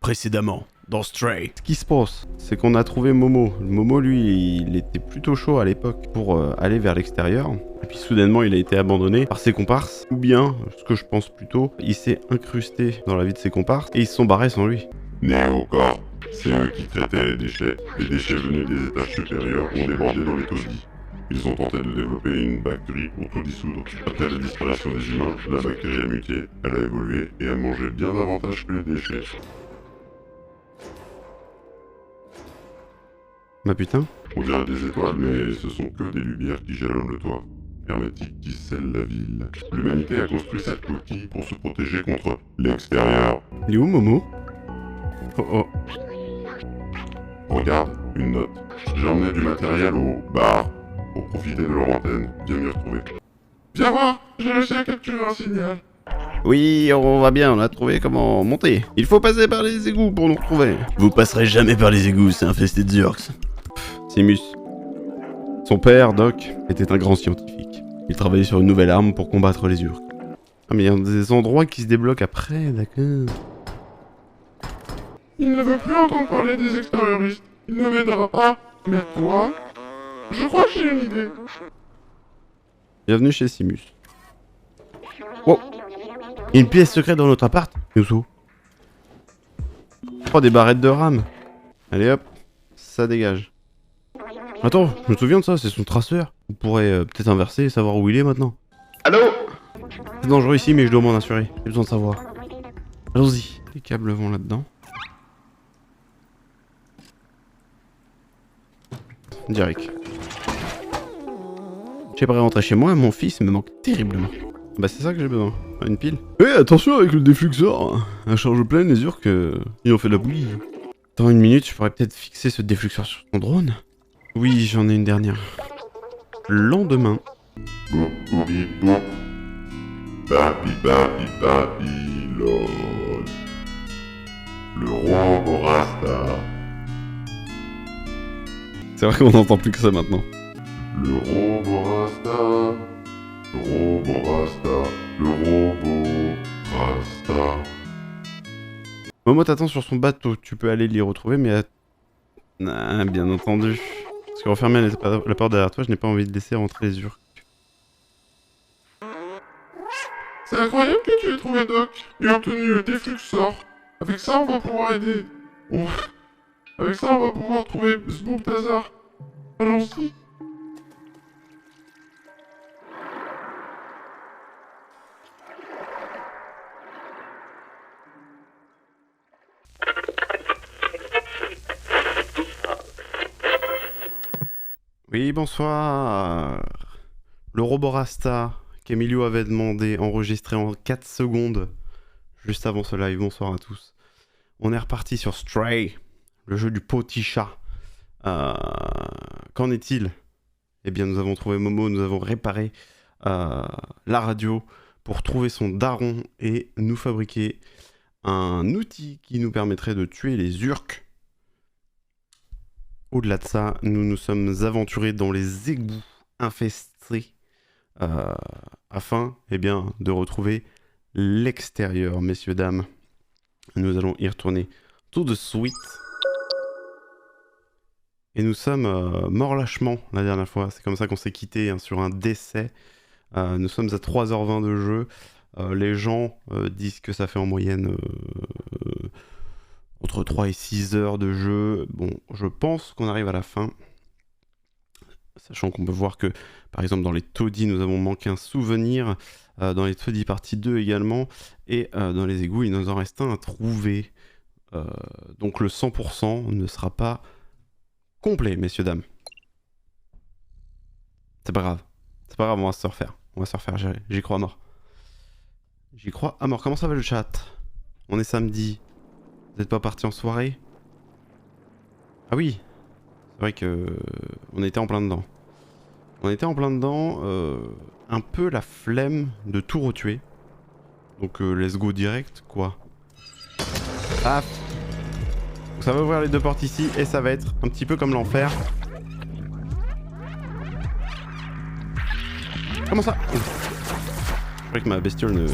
Précédemment, dans Stray. Ce qui se passe, c'est qu'on a trouvé Momo. Momo, lui, il était plutôt chaud à l'époque pour aller vers l'extérieur. Et puis soudainement, il a été abandonné par ses comparses. Ou bien, ce que je pense plutôt, il s'est incrusté dans la vie de ses comparses et ils se sont barrés sans lui. Encore, c'est eux qui traitaient les déchets. Les déchets venus des étages supérieurs ont débordé dans les taudis. Ils ont tenté de développer une bactérie pour tout dissoudre. Après la disparition des humains, la bactérie a muté, elle a évolué et a mangé bien davantage que les déchets. Bah putain. On dirait des étoiles, mais ce sont que des lumières qui jalonnent le toit. Hermétique qui scelle la ville. L'humanité a construit cette coquille pour se protéger contre l'extérieur. Il est où Momo? Oh oh. Regarde, une note. J'ai emmené du matériel au bar pour profiter de leur antenne, bien m'y retrouver. Viens voir, j'ai réussi à capturer un signal. Oui, on va bien, on a trouvé comment monter. Il faut passer par les égouts pour nous retrouver. Vous passerez jamais par les égouts, c'est infesté de Zurks. Simus. Son père, Doc, était un grand scientifique. Il travaillait sur une nouvelle arme pour combattre les Urks. Ah mais il y a des endroits qui se débloquent après, d'accord. Il ne veut plus entendre parler des extérioristes. Il ne m'aidera pas. Mais toi, je crois que j'ai une idée. Bienvenue chez Simus. Wow. Il y a une pièce secrète dans notre appart. Yousou. Oh, des barrettes de rame. Allez hop, ça dégage. Attends, je me souviens de ça, c'est son traceur. On pourrait peut-être inverser et savoir où il est maintenant. Allô? C'est dangereux ici, mais je dois m'en assurer. J'ai besoin de savoir. Allons-y. Les câbles vont là-dedans. Direct. J'aimerais rentrer chez moi, mon fils me manque terriblement. Bah c'est ça que j'ai besoin. Une pile. Eh attention avec le défluxeur. Un charge pleine, les Urks, ils ont fait de la bouillie. Dans une minute, je pourrais peut-être fixer ce défluxeur sur ton drone. Oui, j'en ai une dernière. Lendemain. Boum, boubi, boum. Babi, babi, Babylone. Le roi Borasta. C'est vrai qu'on n'entend plus que ça maintenant. Le robot Rasta, le robot Rasta, le robot Rasta. Momo t'attend sur son bateau, tu peux aller l'y retrouver, mais... Ah, bien entendu. Parce que refermer la porte derrière toi, je n'ai pas envie de laisser rentrer les Urks. C'est incroyable que tu aies trouvé Doc et obtenu le défluxor. Avec ça, on va pouvoir aider. Ouf. Avec ça, on va pouvoir trouver Sboubtazar. Allons-y. Oui, bonsoir. Le robot Rasta qu'Emilio avait demandé, enregistré en 4 secondes, juste avant ce live. Bonsoir à tous. On est reparti sur Stray, le jeu du petit chat. Qu'en est-il? Eh bien, nous avons trouvé Momo, nous avons réparé la radio pour trouver son daron et nous fabriquer un outil qui nous permettrait de tuer les Urks. Au-delà de ça, nous nous sommes aventurés dans les égouts infestés afin de retrouver l'extérieur, messieurs, dames. Nous allons y retourner tout de suite. Et nous sommes morts lâchement la dernière fois. C'est comme ça qu'on s'est quitté sur un décès. Nous sommes à 3h20 de jeu. Les gens disent que ça fait en moyenne... entre 3 et 6 heures de jeu. Bon, je pense qu'on arrive à la fin. Sachant qu'on peut voir que, par exemple, dans les taudis, nous avons manqué un souvenir. Dans les taudis partie 2 également. Et dans les égouts, il nous en reste un à trouver. Donc le 100% ne sera pas complet, messieurs, dames. C'est pas grave. C'est pas grave, on va se refaire. On va se refaire, j'y crois à mort. J'y crois à mort. Comment ça va le chat? On est samedi. Vous n'êtes pas parti en soirée? Ah oui, c'est vrai que on était en plein dedans. On était en plein dedans, un peu la flemme de tout retuer. Donc let's go direct, quoi. Ah. Donc, ça va ouvrir les deux portes ici et ça va être un petit peu comme l'enfer. Comment ça? C'est vrai que ma bestiole,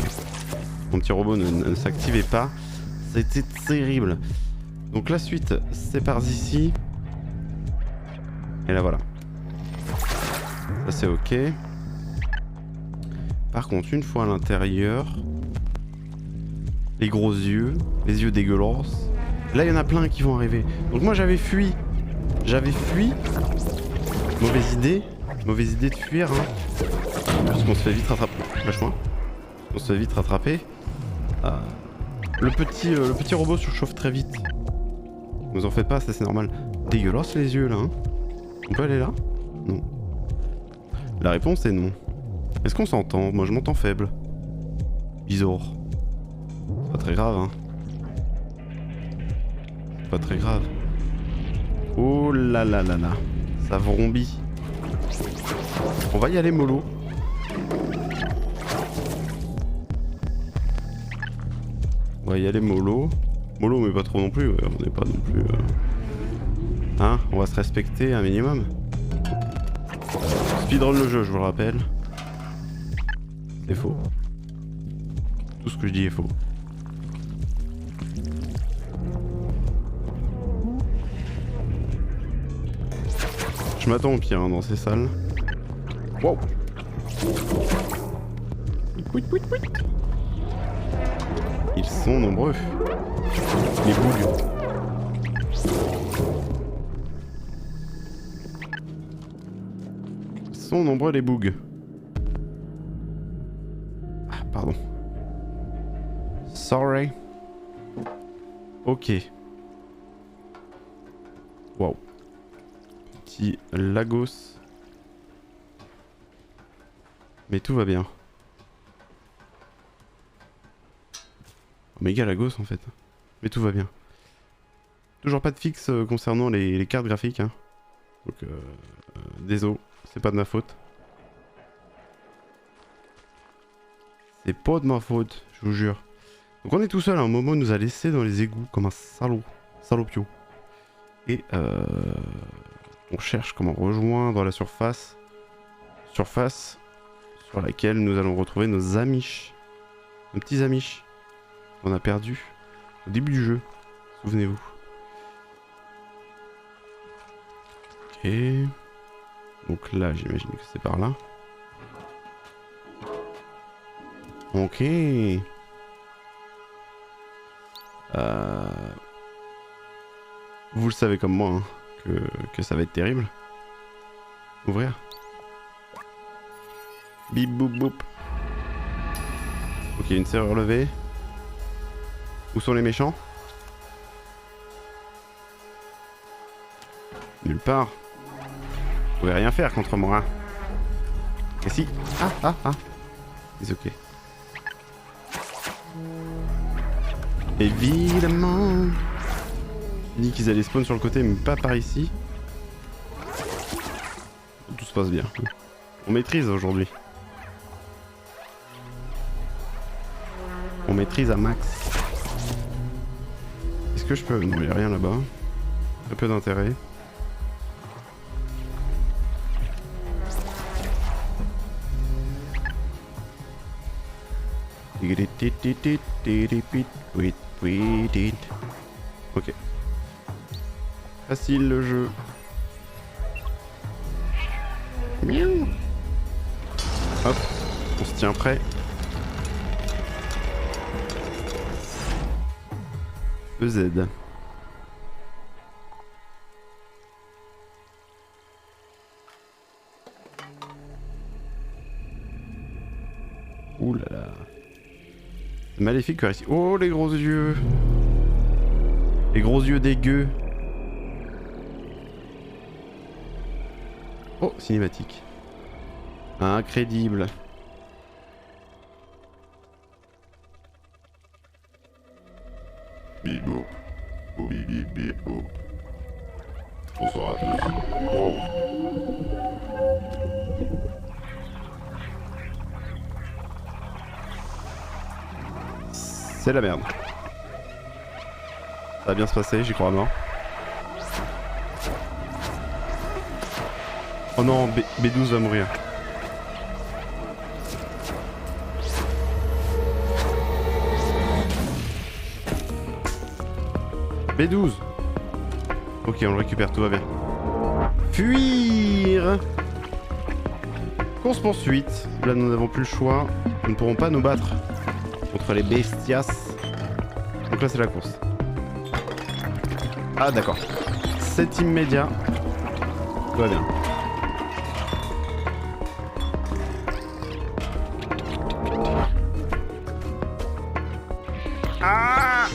mon petit robot ne s'activait pas. C'était terrible. Donc la suite, c'est par ici. Et là voilà. Ça c'est ok. Par contre, une fois à l'intérieur, les gros yeux, les yeux dégueulasses. Là, il y en a plein qui vont arriver. Donc moi, j'avais fui. Mauvaise idée de fuir. Hein. Parce qu'on se fait vite rattraper. Lâche-moi. On se fait vite rattraper. Le petit robot surchauffe très vite. Vous en faites pas, ça c'est normal. Dégueulasse les yeux là. Hein. On peut aller là? Non. La réponse est non. Est-ce qu'on s'entend? Moi je m'entends faible. Bizarre. C'est pas très grave hein. C'est pas très grave. Oh là là là là. Ça vrombit. On va y aller mollo. On va y aller mollo. Mollo mais pas trop non plus. Ouais. On n'est pas non plus... Hein? On va se respecter un minimum. Speedrun le jeu, je vous le rappelle. C'est faux. Tout ce que je dis est faux. Je m'attends au pire hein, dans ces salles. Wow. Ils sont nombreux. Les boules. Ils sont nombreux les bougs. Ah, pardon. Sorry. Ok. Wow. Petit Lagos. Mais tout va bien. Méga Lagos en fait. Mais tout va bien. Toujours pas de fixe concernant les cartes graphiques. Hein. Donc désolé, c'est pas de ma faute. C'est pas de ma faute, je vous jure. Donc on est tout seul, à un moment il nous a laissé dans les égouts comme un salaud. Salopio. Et on cherche comment rejoindre la surface. Surface sur laquelle nous allons retrouver nos amiches. Nos petits amiches. On a perdu au début du jeu, souvenez-vous. Ok. Donc là, j'imagine que c'est par là. Ok. Vous le savez comme moi, hein, que ça va être terrible. Ouvrir. Bip boop boop. Ok, une serrure levée. Où sont les méchants? Nulle part. Vous pouvez rien faire contre moi. Et si? Ah. C'est ok. Évidemment. J'ai dit qu'ils allaient spawn sur le côté, mais pas par ici. Tout se passe bien. On maîtrise aujourd'hui. On maîtrise à max. Est-ce que je peux... Non, il n'y a rien là-bas. Très peu d'intérêt. Ok. Facile le jeu. Hop, on se tient prêt. EZ. Ouh là là. Maléfique par ici. Oh les gros yeux. Les gros yeux dégueux. Oh, cinématique. Incrédible. Bibo. Oh, bibo. Bonsoir à tous. Wow. C'est la merde. Ça va bien se passer, j'y crois à mort. Oh non, B12 va mourir. B12. Ok, on le récupère, tout va bien. Fuir. Course poursuite. Là, nous n'avons plus le choix. Nous ne pourrons pas nous battre contre les bestias. Donc là, c'est la course. Ah, d'accord. C'est immédiat. Tout va bien. Ah!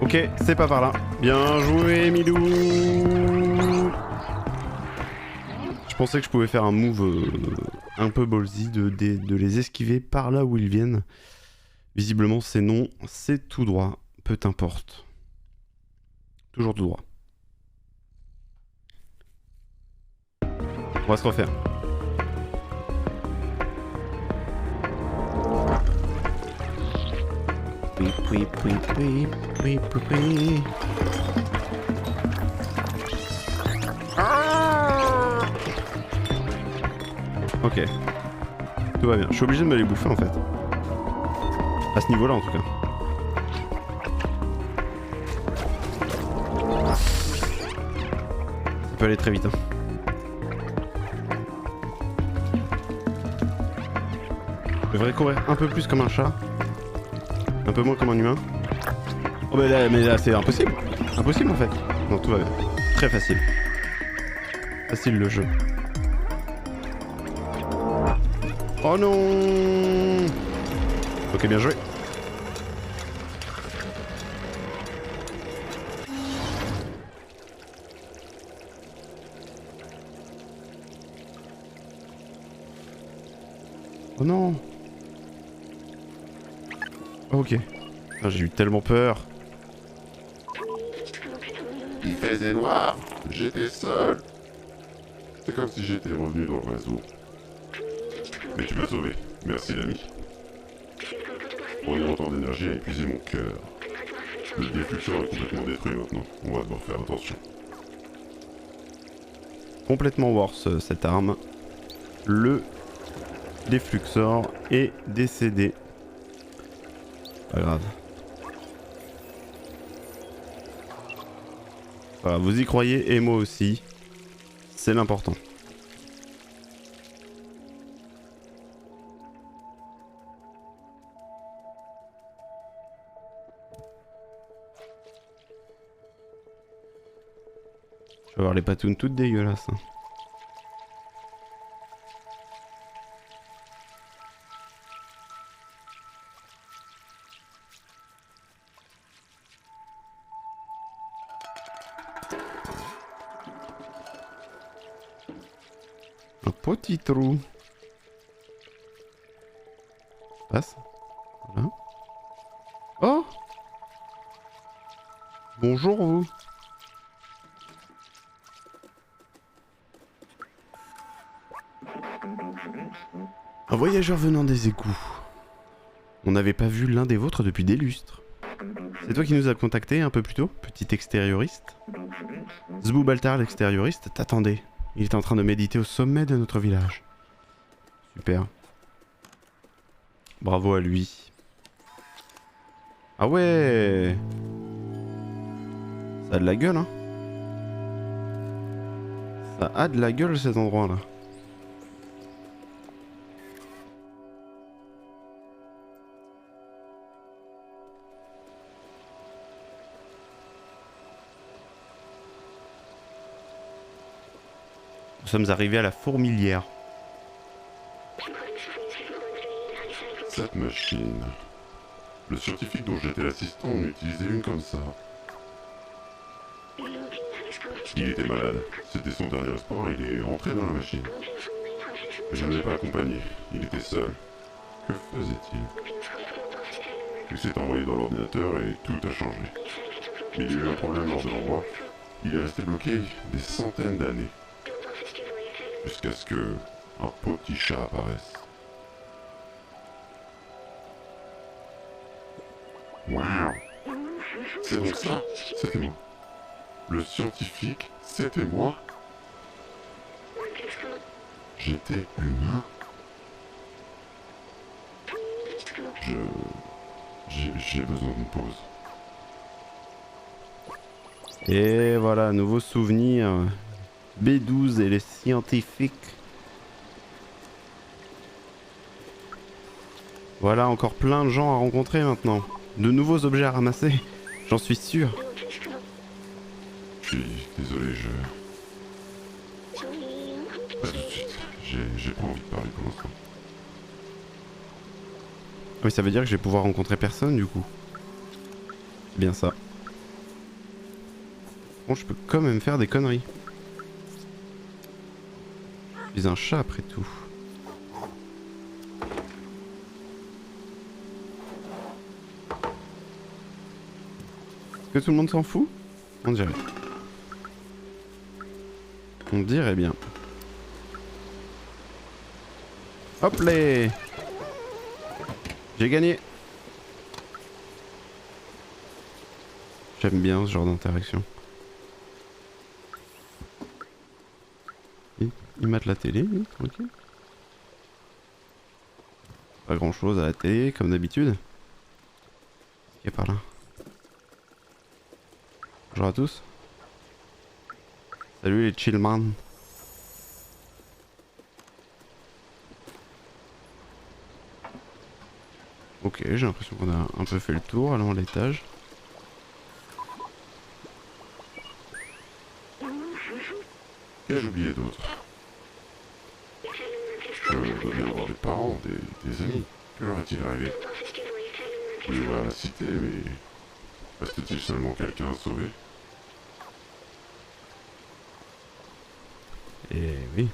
Ok, c'est pas par là. Bien joué, Milou. Je pensais que je pouvais faire un move un peu ballsy de les esquiver par là où ils viennent. Visiblement, c'est non. C'est tout droit. Peu importe. Toujours tout droit. On va se refaire. Oui, oui, oui, oui, oui, oui, oui. Ok. Tout va bien. Je suis obligé de me les bouffer en fait. À ce niveau-là en tout cas. Ça peut aller très vite. Hein. Je devrais courir un peu plus comme un chat. Un peu moins comme un humain. Oh mais là c'est impossible. Impossible en fait. Non, tout va bien. Très facile. Facile le jeu. Oh non. Ok, bien joué. Oh non. Ok. Ah, j'ai eu tellement peur. Il faisait noir, j'étais seul. C'est comme si j'étais revenu dans le réseau. Mais tu m'as sauvé, merci l'ami. Prenez autant d'énergie à épuiser mon cœur. Le défluxeur est complètement détruit maintenant, on va devoir faire attention. Complètement worse cette arme. Le défluxor est décédé. Pas grave. Voilà, vous y croyez et moi aussi. C'est l'important. Je vais avoir les patounes toutes dégueulasses. Hein. Un petit trou. Passe. Voilà. Oh! Bonjour vous. Un voyageur venant des égouts. On n'avait pas vu l'un des vôtres depuis des lustres. C'est toi qui nous as contacté un peu plus tôt, petit extérioriste? Zboubaltar l'extérioriste t'attendait. Il est en train de méditer au sommet de notre village. Super. Bravo à lui. Ah ouais! Ça a de la gueule, hein? Ça a de la gueule cet endroit-là. Nous sommes arrivés à la fourmilière. Cette machine... Le scientifique dont j'étais l'assistant en utilisait une comme ça. Il était malade. C'était son dernier espoir et il est rentré dans la machine. Je ne l'ai pas accompagné. Il était seul. Que faisait-il? Il s'est envoyé dans l'ordinateur et tout a changé. Mais il y a eu un problème lors de l'envoi. Il est resté bloqué des centaines d'années. Jusqu'à ce que un petit chat apparaisse. Waouh! C'est donc ça? C'était moi. Le scientifique, c'était moi. J'étais humain. J'ai besoin d'une pause. Et voilà, nouveau souvenir. B12 et les scientifiques. Voilà, encore plein de gens à rencontrer maintenant. De nouveaux objets à ramasser, j'en suis sûr. Je suis désolé, Pas tout de suite. J'ai pas envie de parler pour l'instant. Oui, ça veut dire que je vais pouvoir rencontrer personne du coup. C'est bien ça. Bon, je peux quand même faire des conneries. Je suis un chat après tout. Est-ce que tout le monde s'en fout? On dirait. On dirait bien. Hop les. J'ai gagné. J'aime bien ce genre d'interaction. Il mate la télé, lui, tranquille. Pas grand chose à la télé, comme d'habitude. Qu'est-ce qu'il y a par là? Bonjour à tous. Salut les chillman. Ok, j'ai l'impression qu'on a un peu fait le tour, allons à l'étage. Qu'ai-je oublié d'autre? Je dois bien avoir des parents, des amis. Que leur est-il arrivé? Je vais à la cité, mais... reste-t-il seulement quelqu'un à sauver? Eh oui.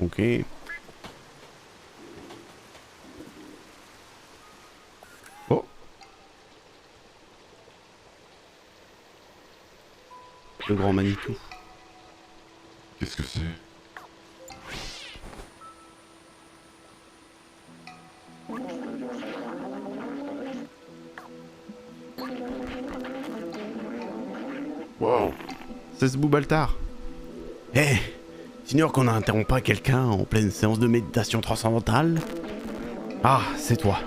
Ok. Oh. Le grand Manitou. Qu'est-ce que c'est? Waouh! C'est ce Boubaltar. Eh, t'ignores qu'on n'interrompt pas quelqu'un en pleine séance de méditation transcendantale? Ah, c'est toi.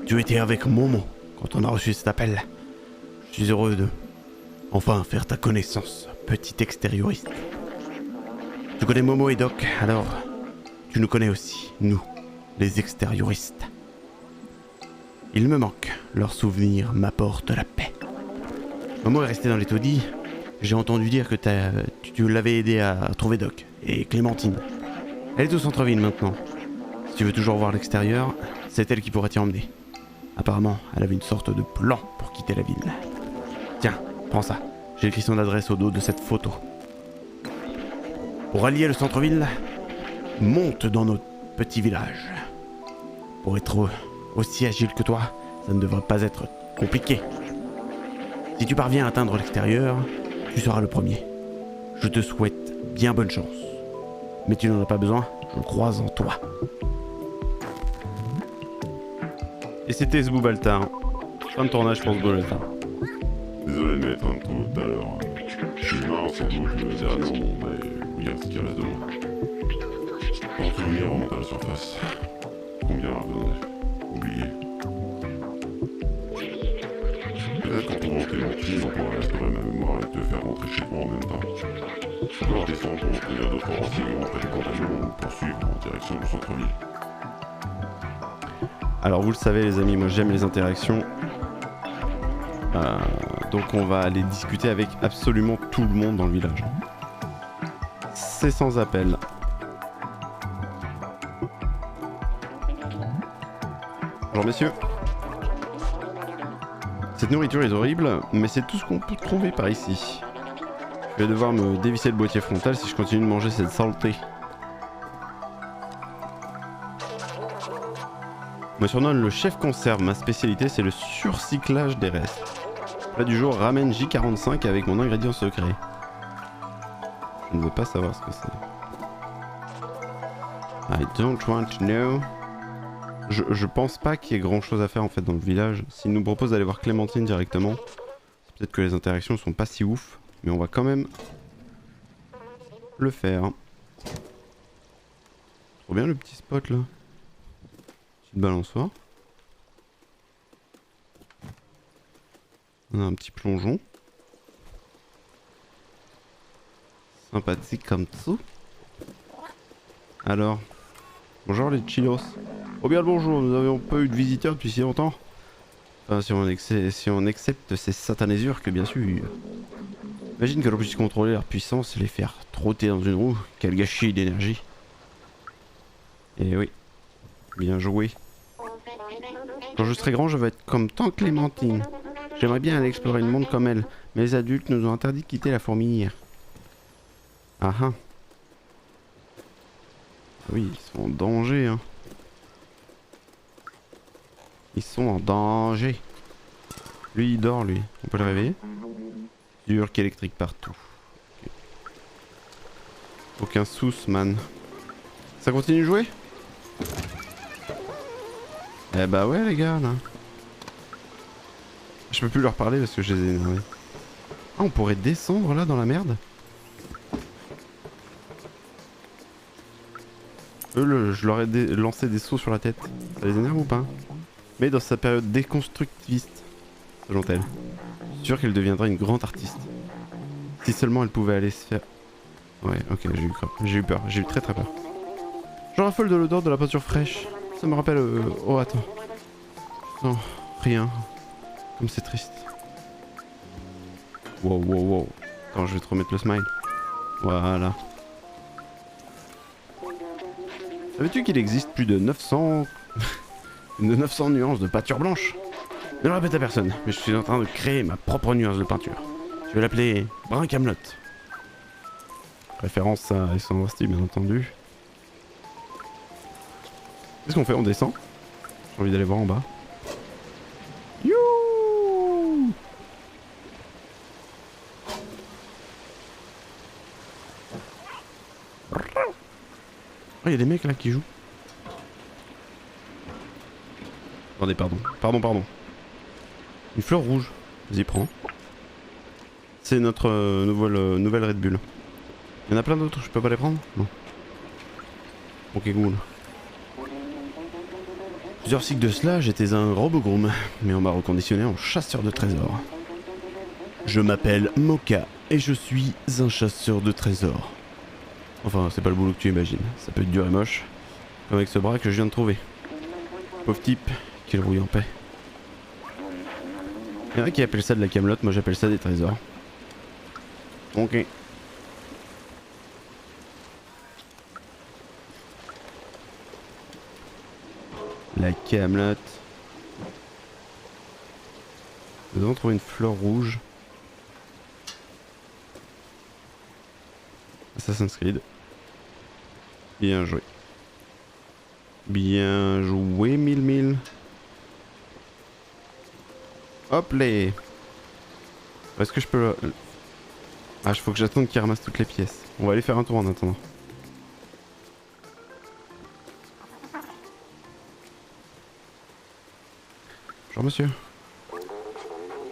Tu étais avec Momo quand on a reçu cet appel. Je suis heureux de... enfin faire ta connaissance, petit extérioriste. Tu connais Momo et Doc, alors... tu nous connais aussi, nous, les extérioristes. Il me manque, leurs souvenirs m'apportent la paix. Momo est resté dans les taudis. J'ai entendu dire que tu l'avais aidé à trouver Doc et Clémentine. Elle est au centre-ville maintenant. Si tu veux toujours voir l'extérieur, c'est elle qui pourra t'y emmener. Apparemment, elle avait une sorte de plan pour quitter la ville. Tiens, prends ça. J'ai écrit son adresse au dos de cette photo. Pour allier le centre-ville, monte dans notre petit village. Pour être aussi agile que toi, ça ne devrait pas être compliqué. Si tu parviens à atteindre l'extérieur, tu seras le premier. Je te souhaite bien bonne chance. Mais tu n'en as pas besoin, je crois en toi. Et c'était ce Boubaltar. Fin de tournage pour ce Boubaltar. Désolé de mettre un tout à l'heure. Je suis humain sans doute, je me dirais non, mais regarde ce qu'il y a là-dedans. Pour souvenir remonte à la surface. Combien oublié. Peut-être qu'en trouvant tes lentilles, on pourra restaurer ma mémoire et te faire rentrer chez toi en même temps. Je peux redescendre pour obtenir d'autres renseignements après les compagnons ou poursuivre en direction du centre-ville. Alors vous le savez les amis, moi j'aime les interactions. Donc on va aller discuter avec absolument tout le monde dans le village. C'est sans appel. Bonjour messieurs. Cette nourriture est horrible, mais c'est tout ce qu'on peut trouver par ici. Je vais devoir me dévisser le boîtier frontal si je continue de manger cette saleté. On me surnomme le chef conserve, ma spécialité c'est le surcyclage des restes. Plat du jour, ramen J45 avec mon ingrédient secret. Je ne veux pas savoir ce que c'est. I don't want to know. Je pense pas qu'il y ait grand chose à faire en fait dans le village. S'il nous propose d'aller voir Clémentine directement, c'est peut-être que les interactions sont pas si ouf, mais on va quand même le faire. Trop bien le petit spot là. Petite balançoire. On a un petit plongeon. Sympathique comme tout. Alors, bonjour les chillos. Oh bien le bonjour, nous n'avions pas eu de visiteurs depuis si longtemps. Enfin, si on accepte ces satanés urques, bien sûr. Imagine que l'on puisse contrôler leur puissance et les faire trotter dans une roue. Quel gâchis d'énergie. Et oui, bien joué. Quand je serai grand, je veux être comme tant Clémentine. J'aimerais bien aller explorer le monde comme elle, mais les adultes nous ont interdit de quitter la fourmilière. Ah ah. Oui, ils sont en danger, hein. Ils sont en danger. Lui, il dort, lui. On peut le réveiller. Dur qu'électrique partout. Okay. Aucun sous, man. Ça continue de jouer? Eh bah ouais, les gars, là. Je peux plus leur parler parce que je les ai énervés. Ah, on pourrait descendre, là, dans la merde? Eux, je leur ai lancé des sauts sur la tête. Ça les énerve ou pas? Mais dans sa période déconstructiviste, selon elle. Je suis sûr qu'elle deviendrait une grande artiste. Si seulement elle pouvait aller se faire... Ouais, ok, j'ai eu peur. J'ai eu très très peur. Je raffole de l'odeur de la peinture fraîche. Ça me rappelle... Oh, attends. Non, rien. Comme c'est triste. Wow, wow, wow. Attends, je vais te remettre le smile. Voilà. Savais-tu qu'il existe plus de 900... de 900 nuances de peinture blanche? Ne le répète à personne, mais je suis en train de créer ma propre nuance de peinture. Je vais l'appeler Brun Camelot. Référence à Alexandre Astier, bien entendu. Qu'est-ce qu'on fait? On descend? J'ai envie d'aller voir en bas. Youhou! Oh, il y a des mecs là qui jouent. Attendez, pardon. Pardon. Une fleur rouge. Vas-y, prends. C'est notre nouvelle Red Bull. Il y en a plein d'autres, je peux pas les prendre? Non. Ok, cool. Plusieurs cycles de cela, j'étais un robogroom, mais on m'a reconditionné en chasseur de trésors. Je m'appelle Mocha et je suis un chasseur de trésors. Enfin, c'est pas le boulot que tu imagines. Ça peut être dur et moche. Comme avec ce bras que je viens de trouver. Pauvre type, qu'il rouille en paix. Il y en a qui appellent ça de la camelote, moi j'appelle ça des trésors. Ok. La camelote. Nous devons trouver une fleur rouge. Assassin's Creed. Bien joué. Bien joué, mille. Hop les. Est-ce que je peux... Ah, il faut que j'attende qu'il ramasse toutes les pièces. On va aller faire un tour en attendant. Bonjour monsieur.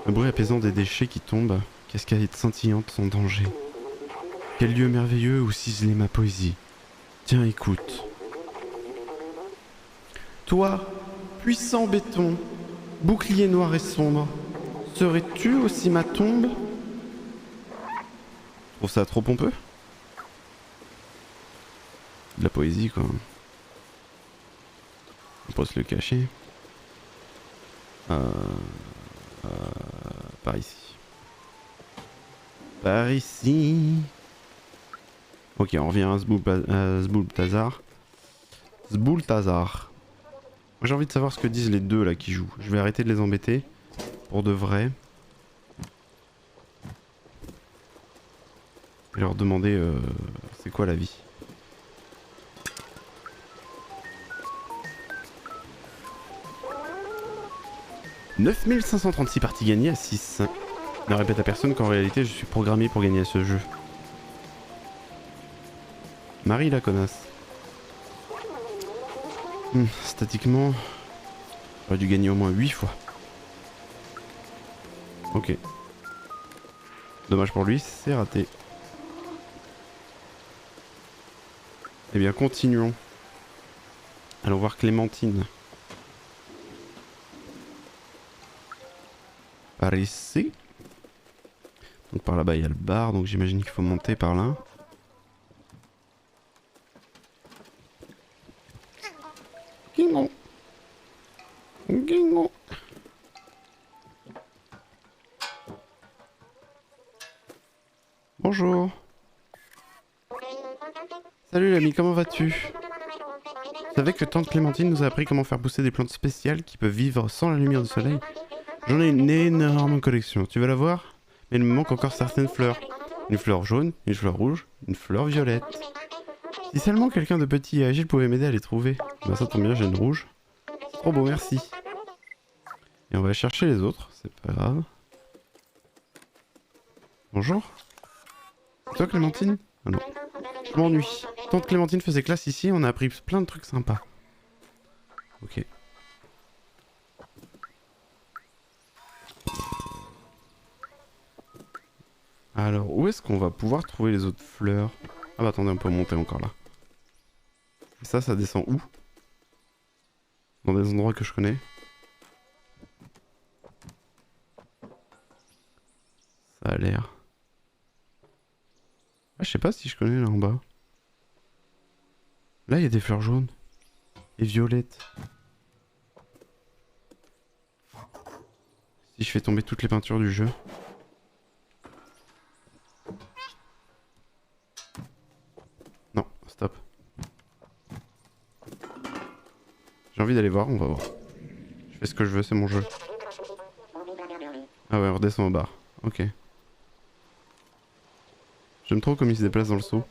Le bruit apaisant des déchets qui tombent, cascade scintillante sans danger. Quel lieu merveilleux où ciseler ma poésie. Tiens, écoute. Toi, puissant béton, bouclier noir et sombre, serais-tu aussi ma tombe? Je trouve ça trop pompeux. De la poésie, quoi. On peut se le cacher. Par ici. Par ici. Ok, on revient à Zboultazar. Zboultazar. Moi j'ai envie de savoir ce que disent les deux là qui jouent. Je vais arrêter de les embêter. Pour de vrai. Et leur demander c'est quoi la vie. « 9536 parties gagnées à 6. Ne répète à personne qu'en réalité je suis programmé pour gagner à ce jeu. Marie la connasse. Statiquement, j'aurais dû gagner au moins 8 fois. Ok. Dommage pour lui, c'est raté. Eh bien, continuons. Allons voir Clémentine. Par ici. Donc par là-bas il y a le bar, donc j'imagine qu'il faut monter par là. Guingon. Guingon. Bonjour. Salut l'ami, comment vas-tu? Vous savez que tante Clémentine nous a appris comment faire pousser des plantes spéciales qui peuvent vivre sans la lumière du soleil? J'en ai une énorme collection, tu veux la voir? Mais il me manque encore certaines fleurs. Une fleur jaune, une fleur rouge, une fleur violette. Si seulement quelqu'un de petit et agile pouvait m'aider à les trouver. Bah ça tombe bien, j'ai une rouge. Trop beau, merci. Et on va chercher les autres, c'est pas grave. Bonjour. C'est toi Clémentine? Ah non. Je m'ennuie. Tante Clémentine faisait classe ici, on a appris plein de trucs sympas. Ok. Alors, où est-ce qu'on va pouvoir trouver les autres fleurs? Ah bah attendez, on peut monter encore là. Et ça descend où? Dans des endroits que je connais? Ça a l'air... Ah, je sais pas si je connais là en bas. Là, il y a des fleurs jaunes. Et violettes. Si je fais tomber toutes les peintures du jeu... Non, stop. J'ai envie d'aller voir, on va voir. Je fais ce que je veux, c'est mon jeu. Ah ouais, on redescend au bar. Ok. J'aime trop comme il se déplace dans le seau.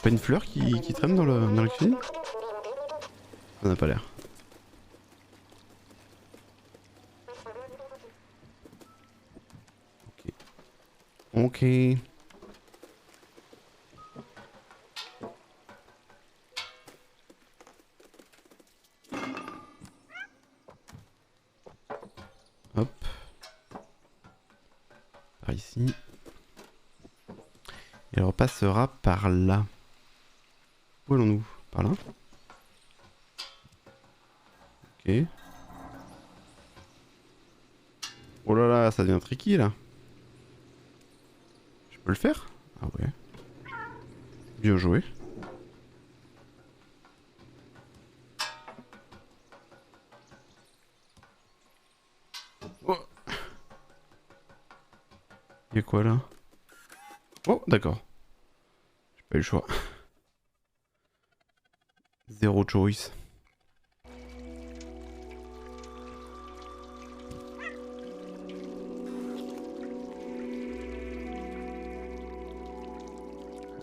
Pas une fleur qui traîne dans la cuisine? Ça n'a pas l'air. Ok. Ok. Hop. Par ici. Et on repassera par là. Où allons-nous? Par là? Ok. Oh là là, ça devient tricky là. Je peux le faire? Ah ouais. Bien joué. Oh. Y'a quoi là? Oh, d'accord. J'ai pas eu le choix. Zéro choice.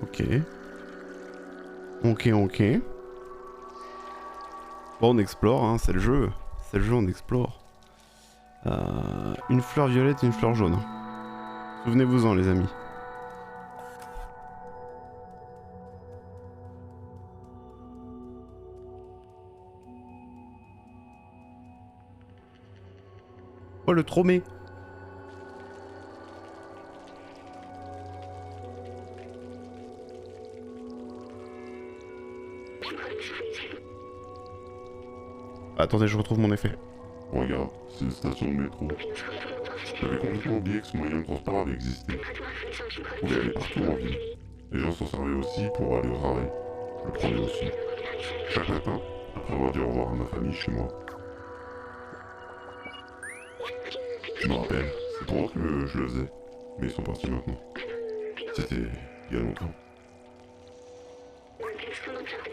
Ok. Ok, ok. Bon, on explore, hein, c'est le jeu. C'est le jeu, on explore. Une fleur violette et une fleur jaune. Souvenez-vous-en, les amis. Oh, le tromé. Attendez, je retrouve mon effet. Regarde, c'est une station de métro. J'avais complètement oublié que ce moyen de transport avait existé. On pouvait aller partout en ville. Les gens s'en servaient aussi pour aller au travail. Je le prenais aussi. Chaque matin, après avoir dit au revoir à ma famille chez moi. Je me rappelle, c'est drôle que je le faisais. Mais ils sont partis maintenant. C'était il y a longtemps.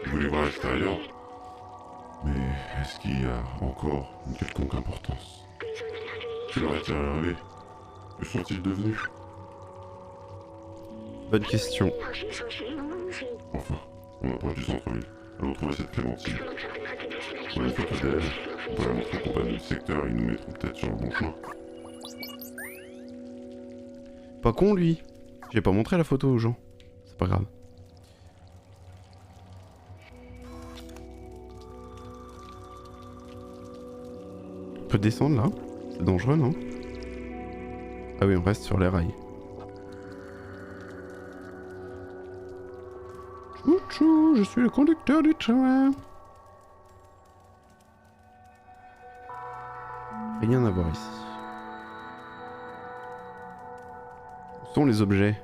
Je voulais voir l'extérieur. Mais est-ce qu'il y a encore une quelconque importance? Que leur est-il arrivé? Que sont-ils devenus? Bonne question. Enfin, on approche du centre-ville. Allons trouver cette Clémentine. On a une photo d'elle. On peut la montrer aux compagnons du secteur et ils nous mettront peut-être sur le bon chemin. Pas con lui. J'ai pas montré la photo aux gens. C'est pas grave. On peut descendre là? C'est dangereux, non? Ah oui, on reste sur les rails. Chouchou, je suis le conducteur du train. Rien à voir ici. Où sont les objets?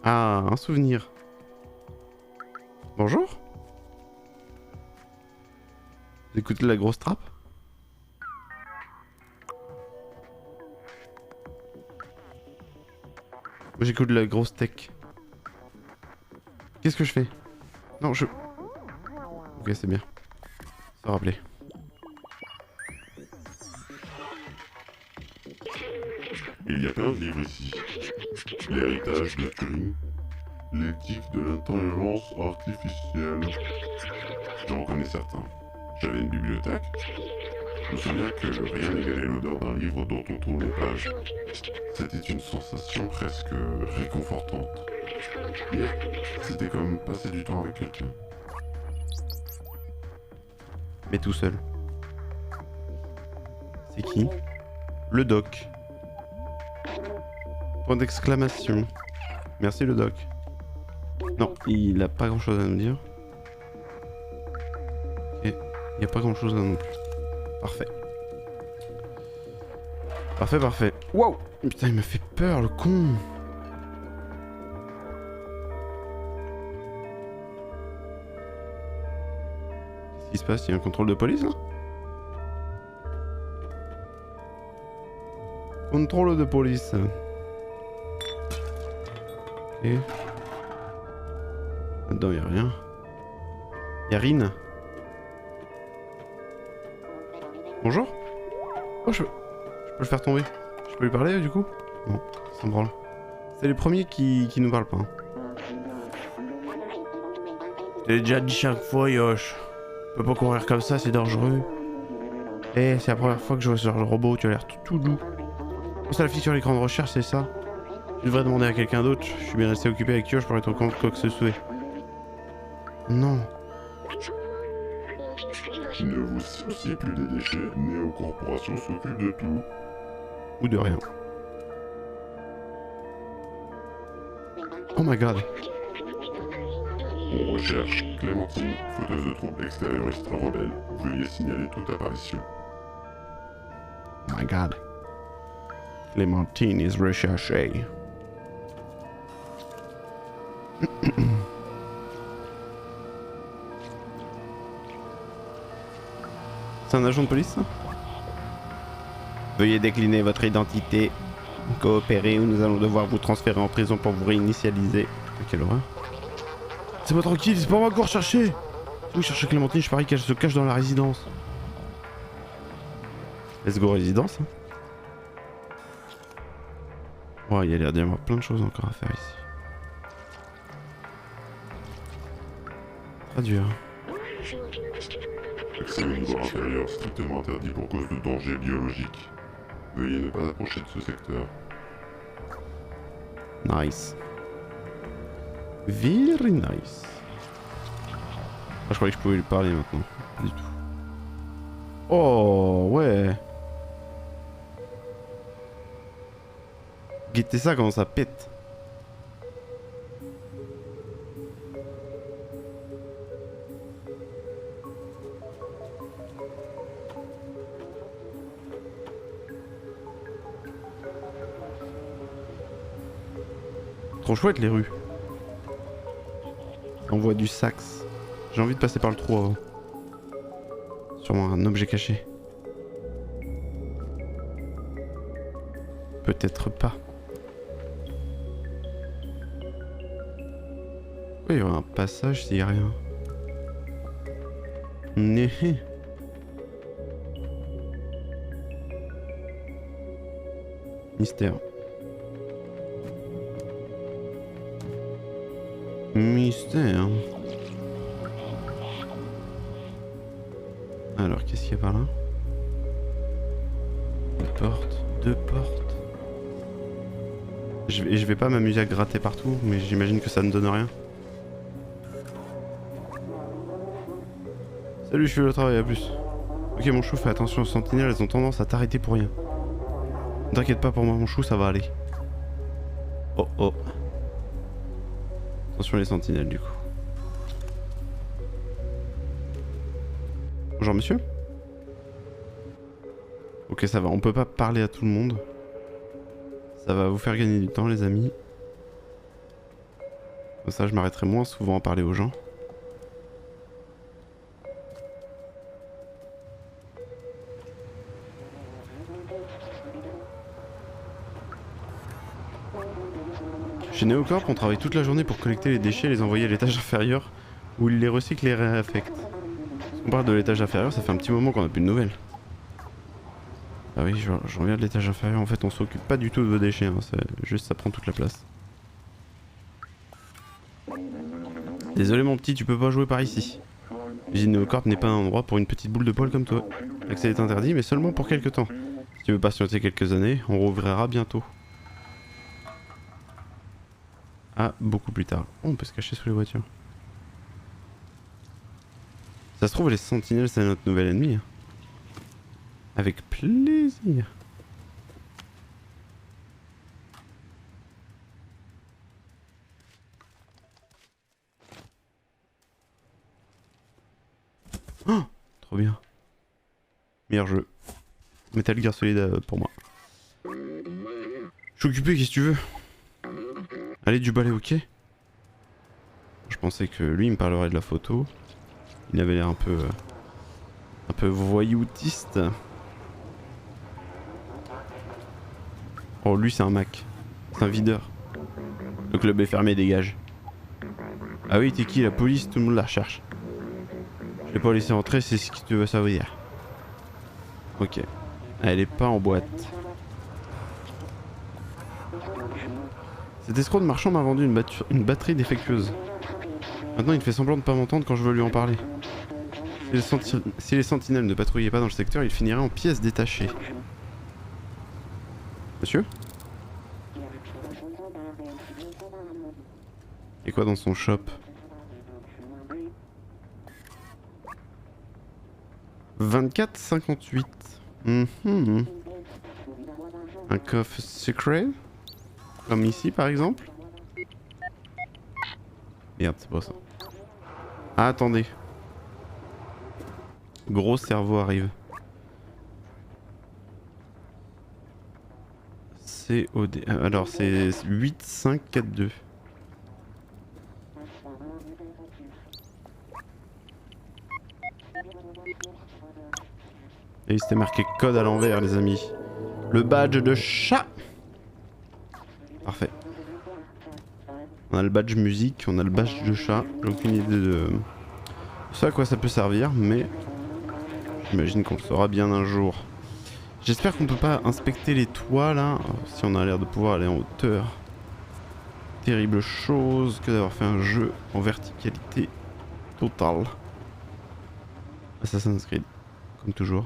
Ah, un souvenir. Bonjour. Vous écoutez la grosse trappe? Moi j'écoute la grosse tech. Qu'est-ce que je fais? Non, je... Ok, c'est bien. Ça rappelait. Il y a plein de livres ici. L'héritage de Turing, l'éthique de l'intelligence artificielle. J'en connais certains. J'avais une bibliothèque. Je me souviens que rien n'égalait l'odeur d'un livre dont on tourne les pages. C'était une sensation presque réconfortante. Et c'était comme passer du temps avec quelqu'un. Mais tout seul. C'est qui? Le doc. Point d'exclamation. Merci le doc. Non, il a pas grand chose à nous dire. Et il n'y a pas grand chose à nous plus. Parfait. Parfait, parfait. Wow! Putain, il m'a fait peur, le con! Qu'est-ce qui se passe? Il y a un contrôle de police là? Contrôle de police. Ok. Là-dedans, il n'y a rien. Il y a Rin. Bonjour. Oh, je peux le faire tomber. Je peux lui parler du coup? Non, ça me branle. C'est les premiers qui nous parlent pas. Hein. Je t'ai déjà dit chaque fois, Yosh. Tu peux pas courir comme ça, c'est dangereux. Eh, c'est la première fois que je vois ce genre de robot, tu as l'air tout doux. Oh, ça l'affiche sur l'écran de recherche, c'est ça? Tu devrais demander à quelqu'un d'autre. Je suis bien resté occupé avec Yosh pour être au compte quoi que ce soit. Non. Ne vous souciez plus des déchets, Néo-Corporation s'occupe de tout. Ou de rien. Oh my god. On recherche Clémentine, fauteuse de troubles extérioristes rebelles. Veuillez signaler toute apparition. Oh my god. Clémentine is recherchée. C'est un agent de police ça? Veuillez décliner votre identité. Coopérez ou nous allons devoir vous transférer en prison pour vous réinitialiser. Quelle horreur. C'est pas tranquille, c'est pas moi qu'on rechercher. Si vous cherchez Clémentine, je parie qu'elle se cache dans la résidence. Let's go résidence. Hein. Ouais, il y a l'air d'y avoir plein de choses encore à faire ici. Traduire. Accès au niveau inférieur strictement interdit pour cause de danger biologique. Veuillez ne pas approcher de ce secteur. Nice. Very nice. Ah, je croyais que je pouvais lui parler maintenant. Pas du tout. Oh, ouais. Guettez ça, comment ça pète. Trop chouette les rues. On voit du sax. J'ai envie de passer par le trou avant. Sûrement un objet caché. Peut-être pas. Pourquoi il y aurait un passage s'il n'y a rien? Néhé. Mystère. Mystère. Alors, qu'est-ce qu'il y a par là? Une porte, deux portes. Je vais pas m'amuser à gratter partout, mais j'imagine que ça ne donne rien. Salut, je fais le travail, à plus. Ok mon chou, fais attention aux sentinelles, elles ont tendance à t'arrêter pour rien. Ne t'inquiète pas pour moi mon chou, ça va aller. Oh oh. Attention les sentinelles du coup. Bonjour monsieur. Ok ça va, on peut pas parler à tout le monde. Ça va vous faire gagner du temps les amis. Comme ça je m'arrêterai moins souvent à parler aux gens. Chez Neocorp, on travaille toute la journée pour collecter les déchets et les envoyer à l'étage inférieur où ils les recyclent et les réaffectent. On parle de l'étage inférieur, ça fait un petit moment qu'on a plus de nouvelles. Ah oui, je reviens de l'étage inférieur, en fait on s'occupe pas du tout de vos déchets, hein. Juste ça prend toute la place. Désolé mon petit, tu peux pas jouer par ici. L'usine Neocorp n'est pas un endroit pour une petite boule de poil comme toi. L'accès est interdit, mais seulement pour quelques temps. Si tu veux patienter quelques années, on rouvrira bientôt. Ah, beaucoup plus tard. Oh, on peut se cacher sous les voitures. Ça se trouve, les sentinelles, c'est notre nouvel ennemi. Avec plaisir. Oh, trop bien. Meilleur jeu. Metal Gear Solid pour moi. Je suis occupé, qu'est-ce que tu veux? Allez, du balai, ok. Je pensais que lui, il me parlerait de la photo. Il avait l'air un peu voyoutiste. Oh, lui, c'est un Mac. C'est un videur. Le club est fermé, dégage. Ah oui, t'es qui? La police, tout le monde la recherche. Je l'ai pas laissé entrer, c'est ce que tu veux savoir. Ok. Elle est pas en boîte. Cet escroc de marchand m'a vendu une batterie défectueuse. Maintenant il fait semblant de pas m'entendre quand je veux lui en parler. Si les sentinelles ne patrouillaient pas dans le secteur, il finirait en pièces détachées. Monsieur? Et quoi dans son shop? « 24,58. Un coffre secret? Comme ici par exemple? Merde, c'est pas ça. Ah, attendez. Gros cerveau arrive. COD. Alors c'est 8542. Et c'était marqué code à l'envers les amis. Le badge de chat. Parfait. On a le badge musique, on a le badge de chat. J'ai aucune idée de ce à quoi ça peut servir, mais j'imagine qu'on le saura bien un jour. J'espère qu'on peut pas inspecter les toits là, si on a l'air de pouvoir aller en hauteur. Terrible chose que d'avoir fait un jeu en verticalité totale. Assassin's Creed, comme toujours.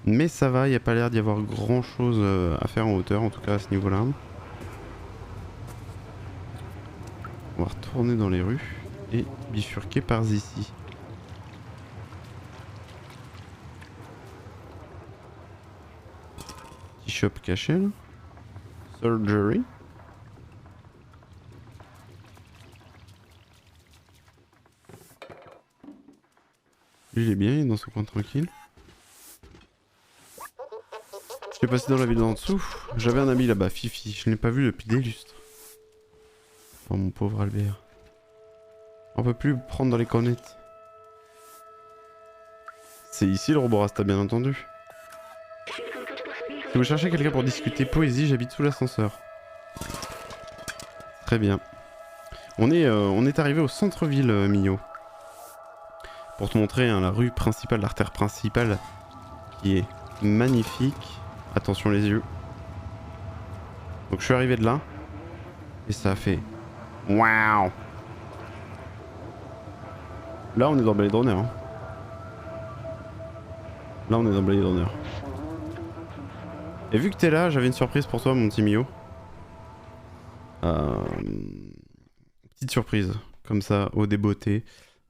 Mais ça va, il n'y a pas l'air d'y avoir grand chose à faire en hauteur, en tout cas à ce niveau-là. On va retourner dans les rues et bifurquer par ici. Petit shop caché là. Surgery. Lui il est bien, il est dans son coin tranquille. Je suis passé dans la ville d'en dessous. J'avais un ami là-bas, Fifi. Je ne l'ai pas vu depuis des lustres. Oh mon pauvre Albert. On peut plus prendre dans les cornettes. C'est ici le robot Rasta, bien entendu. Si vous cherchez quelqu'un pour discuter poésie, j'habite sous l'ascenseur. Très bien. On est arrivé au centre-ville, Mio. Pour te montrer hein, la rue principale, l'artère principale, qui est magnifique. Attention les yeux. Donc je suis arrivé de là. Et ça a fait... Waouh! Là on est dans Blade Runner. Hein. Là on est dans Blade Runner. Et vu que t'es là, j'avais une surprise pour toi mon petit Mio. Petite surprise. Comme ça, au débeauté.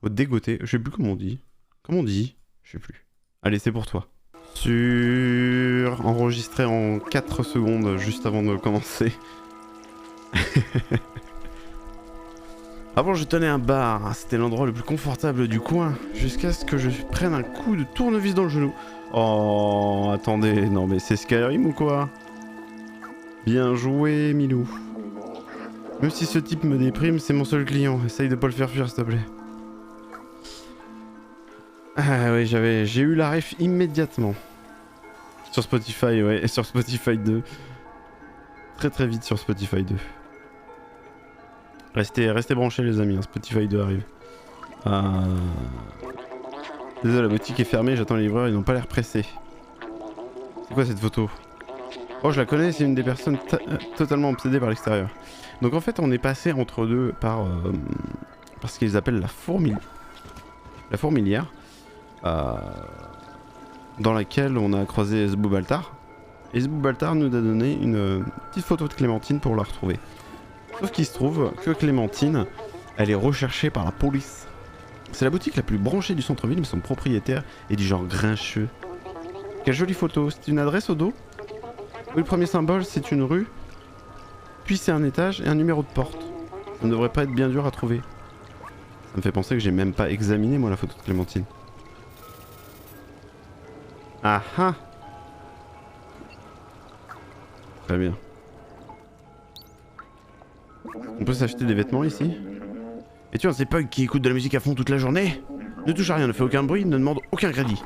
Faut dégoter. Je sais plus comment on dit. Comment on dit? Je sais plus. Allez, c'est pour toi. Sur... Enregistré en 4 secondes juste avant de commencer. Avant je tenais un bar, c'était l'endroit le plus confortable du coin, jusqu'à ce que je prenne un coup de tournevis dans le genou. Oh, attendez, non mais c'est Skyrim ou quoi? Bien joué, Milou. Même si ce type me déprime, c'est mon seul client, essaye de pas le faire fuir s'il te plaît. Ah oui, j'ai eu la ref immédiatement. Sur Spotify, ouais, et sur Spotify 2. Très vite sur Spotify 2. Restez branchés les amis, hein, Spotify 2 arrive. Désolé, la boutique est fermée, j'attends les livreurs, ils n'ont pas l'air pressés. C'est quoi cette photo? Oh, je la connais, c'est une des personnes totalement obsédées par l'extérieur. Donc en fait, on est passé entre deux par ce qu'ils appellent la fourmilière. Dans laquelle on a croisé Zboubaltar. Et Zboubaltar nous a donné une petite photo de Clémentine pour la retrouver. Sauf qu'il se trouve que Clémentine, elle est recherchée par la police. C'est la boutique la plus branchée du centre-ville, mais son propriétaire est du genre grincheux. Quelle jolie photo, c'est une adresse au dos? Oui, le premier symbole, c'est une rue, puis c'est un étage et un numéro de porte. Ça ne devrait pas être bien dur à trouver. Ça me fait penser que j'ai même pas examiné moi la photo de Clémentine. Ah ah! Très bien. On peut s'acheter des vêtements ici? Et tu vois, ces pugs qui écoutent de la musique à fond toute la journée? Ne touche à rien, ne fait aucun bruit, ne demande aucun crédit.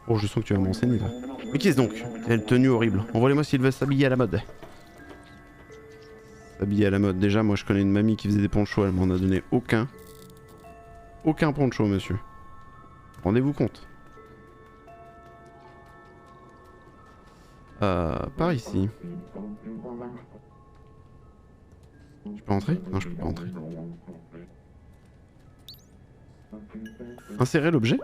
Oh, je sens que tu vas m'enseigner là. Mais qui est-ce donc? Quelle tenue horrible. Envoyez-moi s'il veut s'habiller à la mode. S'habiller à la mode. Déjà, moi je connais une mamie qui faisait des ponchos, elle m'en a donné aucun. Aucun poncho, monsieur. Rendez-vous compte. Par ici. Je peux entrer? Non, je peux pas entrer. Insérer l'objet?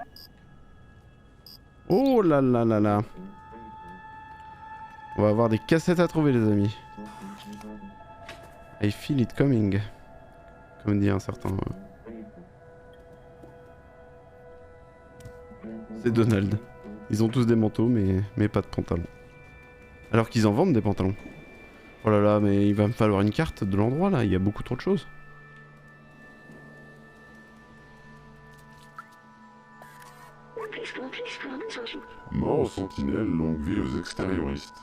Oh là là là là. On va avoir des cassettes à trouver les amis. I feel it coming. Comme dit un certain... C'est Donald. Ils ont tous des manteaux mais pas de pantalons. Alors qu'ils en vendent des pantalons. Oh là là, mais il va me falloir une carte de l'endroit là, il y a beaucoup trop de choses. Mort aux sentinelles, longue vie aux extérioristes.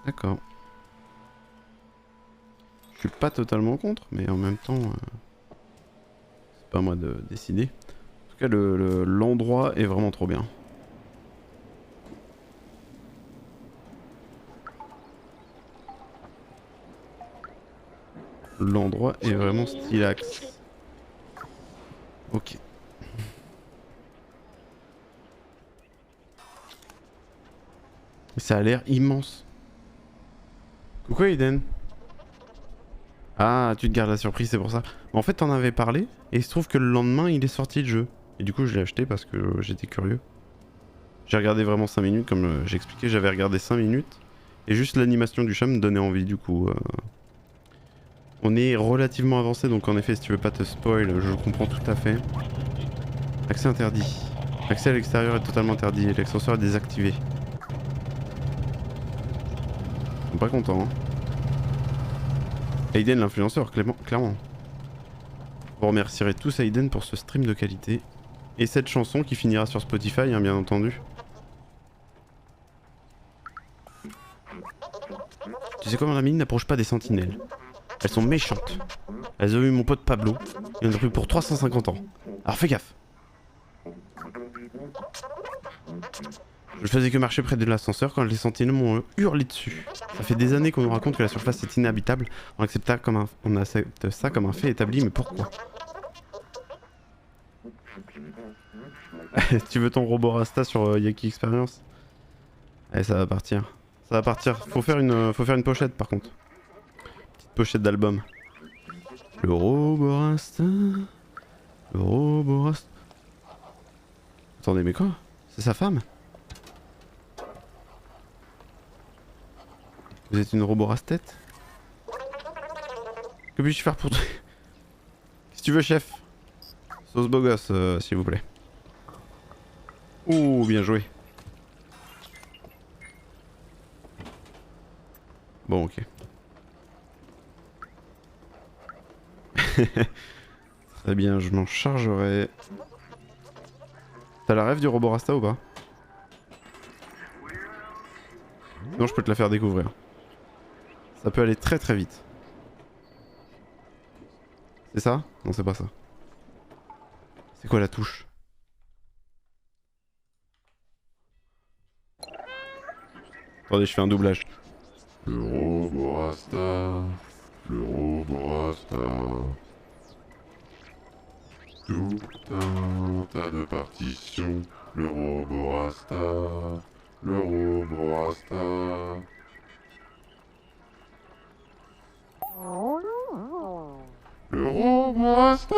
D'accord. Je suis pas totalement contre, mais en même temps... c'est pas à moi de décider. En tout cas, l'endroit est vraiment trop bien. L'endroit est vraiment stylax. Ok. Ça a l'air immense. Coucou Aiden. Ah, tu te gardes la surprise, c'est pour ça. En fait, t'en avais parlé, et il se trouve que le lendemain, il est sorti le jeu. Et du coup, je l'ai acheté parce que j'étais curieux. J'ai regardé vraiment 5 minutes, comme j'expliquais, j'avais regardé 5 minutes. Et juste l'animation du chat me donnait envie, du coup. On est relativement avancé, donc en effet, si tu veux pas te spoil, je le comprends tout à fait. Accès interdit. Accès à l'extérieur est totalement interdit, l'extenseur est désactivé. Ils sont pas contents, hein. Aiden l'influenceur, clairement. Vous remercierez tous Aiden pour ce stream de qualité. Et cette chanson qui finira sur Spotify, hein, bien entendu. Tu sais quoi, mon ami, n'approche pas des sentinelles. Elles sont méchantes. Elles ont eu mon pote Pablo. Il en a pris pour 350 ans. Alors fais gaffe. Je ne faisais que marcher près de l'ascenseur quand les sentinelles m'ont hurlé dessus. Ça fait des années qu'on nous raconte que la surface est inhabitable. On accepte ça comme un fait établi, mais pourquoi? Tu veux ton robot Rasta sur Yaki Experience? Allez, ça va partir. Ça va partir. Faut faire une pochette par contre. Petite pochette d'album. Le robot Rasta. Le robot Rasta. Attendez, mais quoi? C'est sa femme? Vous êtes une robot Rastette? Que puis-je faire pour toi? Qu'est-ce que tu veux, chef. Sauce beau gosse, s'il vous plaît. Ouh, bien joué. Bon, ok. Très bien, je m'en chargerai. T'as la rêve du robot Rasta ou pas? Non, je peux te la faire découvrir. Ça peut aller très très vite. C'est ça? Non, c'est pas ça. C'est quoi la touche? Attendez, je fais un doublage. Le robot Rasta, le robot Rasta. Tout un tas de partitions, le robot Rasta, le robot Rasta. Le robot Rasta.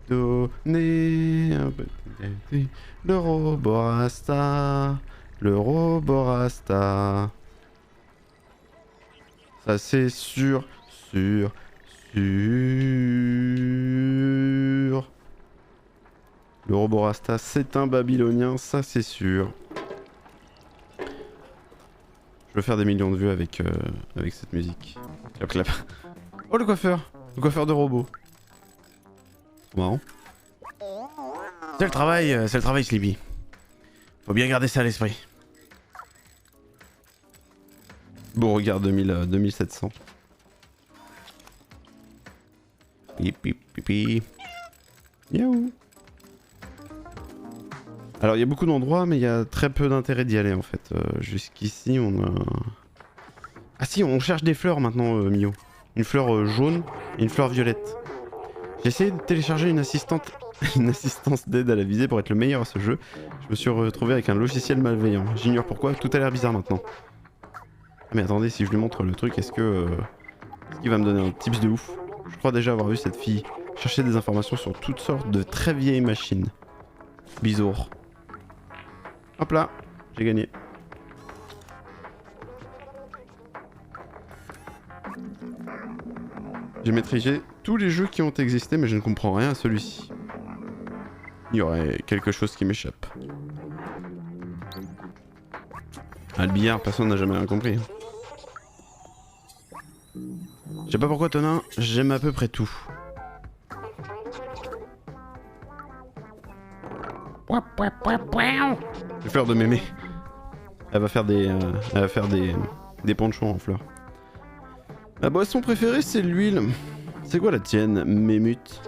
Donnez un petit... Le robot Rasta. Le robot Rasta. Ça c'est sûr, sûr, sûr. Le robot Rasta c'est un babylonien, ça c'est sûr. Je veux faire des millions de vues avec, avec cette musique. Clap clap. Oh le coiffeur de robot. Marrant. C'est le travail, Sleepy. Faut bien garder ça à l'esprit. Bon, regarde 2700. Pipi. Yaou. Alors il y a beaucoup d'endroits mais il y a très peu d'intérêt d'y aller en fait. Jusqu'ici on a... Ah si, on cherche des fleurs maintenant Mio. Une fleur jaune et une fleur violette. J'ai essayé de télécharger une assistance d'aide à la visée pour être le meilleur à ce jeu. Je me suis retrouvé avec un logiciel malveillant. J'ignore pourquoi, tout a l'air bizarre maintenant. Mais attendez, si je lui montre le truc, est-ce qu'il va me donner un tips de ouf? Je crois déjà avoir vu cette fille chercher des informations sur toutes sortes de très vieilles machines. Bizarre. Hop là, j'ai gagné. J'ai maîtrisé tous les jeux qui ont existé, mais je ne comprends rien à celui-ci. Il y aurait quelque chose qui m'échappe. Ah, le billard, personne n'a jamais rien compris. Je sais pas pourquoi, Tonin, j'aime à peu près tout. Les fleurs de mémé. Elle va faire des ponchons en fleurs. Ma boisson préférée, c'est l'huile. C'est quoi la tienne, Mémute?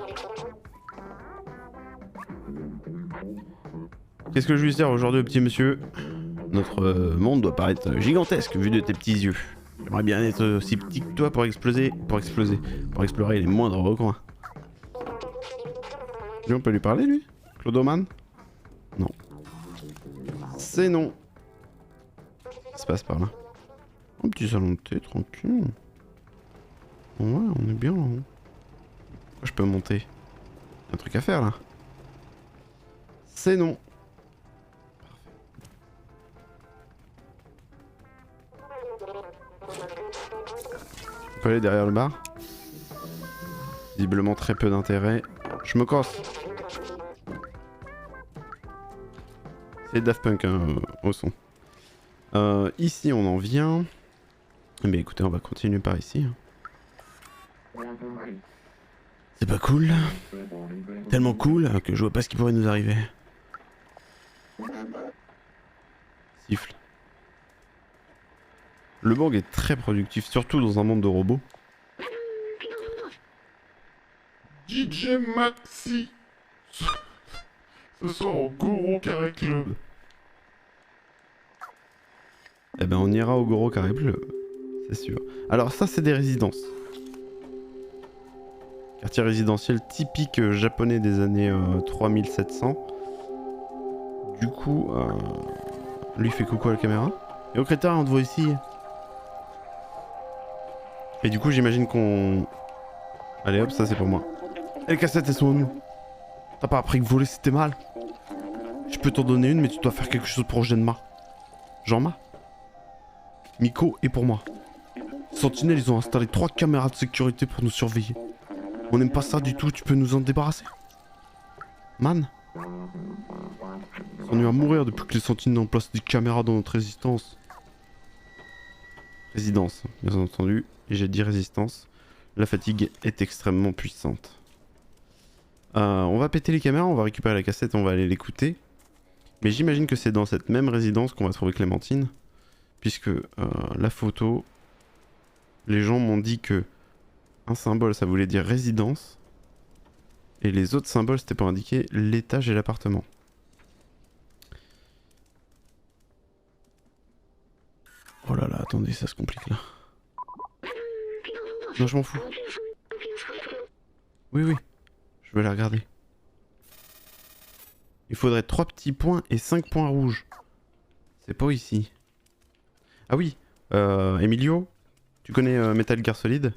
Qu'est-ce que je lui sers aujourd'hui, petit monsieur? Notre monde doit paraître gigantesque vu de tes petits yeux. J'aimerais bien être aussi petit que toi pour explorer les moindres recoins. Lui, on peut lui parler, lui? Clodoman? Non. C'est non. Ça se passe par là. Un petit salon de thé, tranquille. Ouais, on est bien là. Je peux monter. Y a un truc à faire là. C'est non. On peut aller derrière le bar. Visiblement très peu d'intérêt. Je me casse. C'est Daft Punk hein, au son. Ici on en vient. Mais écoutez, on va continuer par ici. C'est pas cool. Tellement cool que je vois pas ce qui pourrait nous arriver. Siffle. Le Borg est très productif, surtout dans un monde de robots. DJ Maxi ce soir au Goro Carré Club. Eh ben on ira au Goro Carré Club, c'est sûr. Alors ça c'est des résidences. Quartier résidentiel typique japonais des années 3700. Du coup, lui fait coucou à la caméra. Et au crétin, on te voit ici. Et du coup, j'imagine qu'on... Allez hop, ça c'est pour moi. Et les cassettes, elles sont à nous. T'as pas appris que voler c'était mal? Je peux t'en donner une, mais tu dois faire quelque chose pour Genma. Jean-Ma Miko est pour moi. Sentinelle, ils ont installé 3 caméras de sécurité pour nous surveiller. On n'aime pas ça du tout, tu peux nous en débarrasser? Man? On est à mourir depuis que les Sentinelles ont placé des caméras dans notre résidence. Résidence, bien entendu. Et j'ai dit résistance. La fatigue est extrêmement puissante. On va péter les caméras, on va récupérer la cassette, on va aller l'écouter. Mais j'imagine que c'est dans cette même résidence qu'on va trouver Clémentine. Puisque la photo... Les gens m'ont dit que un symbole ça voulait dire résidence. Et les autres symboles c'était pour indiquer l'étage et l'appartement. Oh là là, attendez, ça se complique là. Non, je m'en fous. Oui, oui, je vais la regarder. Il faudrait 3 petits points et 5 points rouges. C'est pas ici. Ah oui, Emilio, tu connais Metal Gear Solid?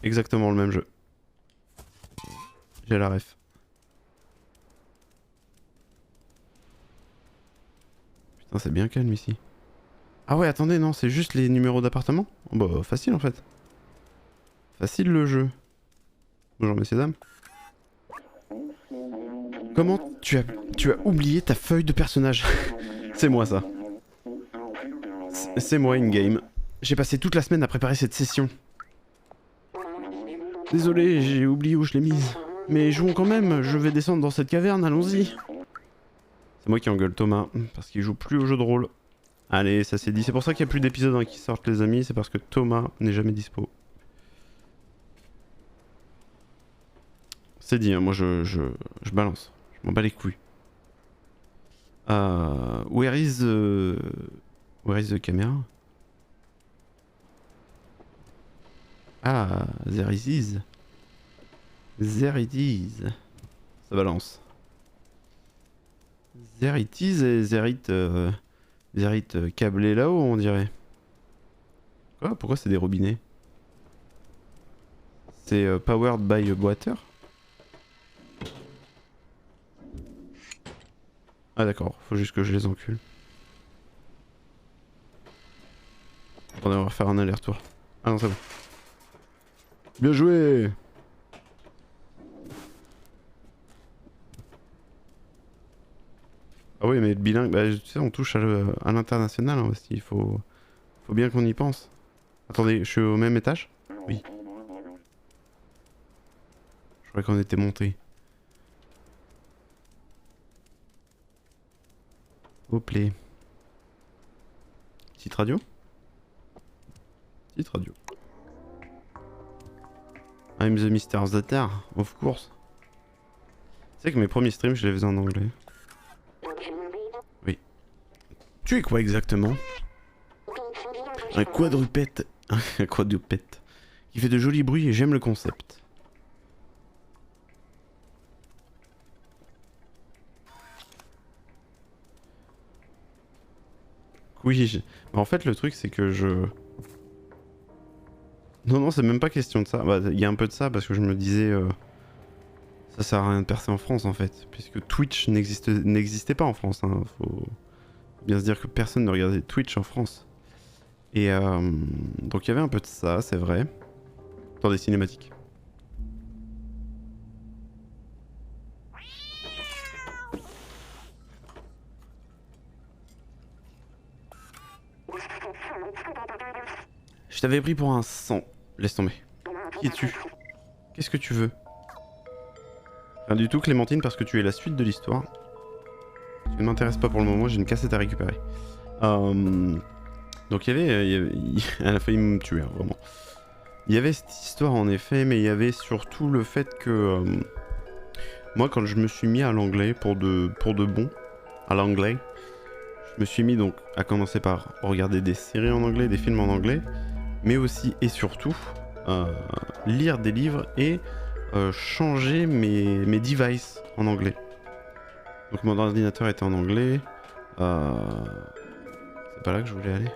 Exactement le même jeu. J'ai la ref. Putain, c'est bien calme ici. Ah ouais, attendez, non, c'est juste les numéros d'appartement? Oh bah, facile en fait. Facile le jeu. Bonjour messieurs dames. Comment tu as oublié ta feuille de personnage? C'est moi ça. C'est moi in-game. J'ai passé toute la semaine à préparer cette session. Désolé, j'ai oublié où je l'ai mise. Mais jouons quand même, je vais descendre dans cette caverne, allons-y. C'est moi qui engueule Thomas, parce qu'il joue plus au jeu de rôle. Allez, ça c'est dit. C'est pour ça qu'il n'y a plus d'épisodes qui sortent les amis, c'est parce que Thomas n'est jamais dispo. C'est dit, hein, moi je balance. Je m'en bats les couilles. Where is the camera? Ah, there it is. There it is. Ça balance. There it is et there it câblé là-haut, on dirait. Quoi? Pourquoi c'est des robinets? C'est powered by water? Ah d'accord, faut juste que je les encule. On va faire un aller-retour. Ah non, c'est bon. Bien joué! Ah oui, mais être bilingue, bah, tu sais, on touche à l'international hein, aussi. Il faut bien qu'on y pense. Attendez, je suis au même étage? Oui. Je croyais qu'on était monté. Hop là. Petite radio? Petite radio. I'm the Mr. Zatar, of course. Tu sais que mes premiers streams, je les faisais en anglais. Oui. Tu es quoi exactement? Un quadrupède. Un quadrupède. Qui fait de jolis bruits et j'aime le concept. Oui, en fait le truc c'est que je... Non, c'est même pas question de ça. Bah, y a un peu de ça parce que je me disais... Ça sert à rien de percer en France en fait. Puisque Twitch n'existait pas en France. Hein. Faut bien se dire que personne ne regardait Twitch en France. Et donc il y avait un peu de ça, c'est vrai. Dans des cinématiques. Je t'avais pris pour un sang. Laisse tomber. Qui es-tu? Qu'est-ce que tu veux? Rien du tout, Clémentine, parce que tu es la suite de l'histoire. Tu ne m'intéresses pas pour le moment, j'ai une cassette à récupérer. Donc il y avait elle a failli me tuer, hein, vraiment. Il y avait cette histoire en effet, mais il y avait surtout le fait que... moi, quand je me suis mis à l'anglais, pour de bon, à l'anglais, je me suis mis donc à commencer par regarder des séries en anglais, des films en anglais, mais aussi et surtout lire des livres et changer mes devices en anglais. Donc mon ordinateur était en anglais. C'est pas là que je voulais aller.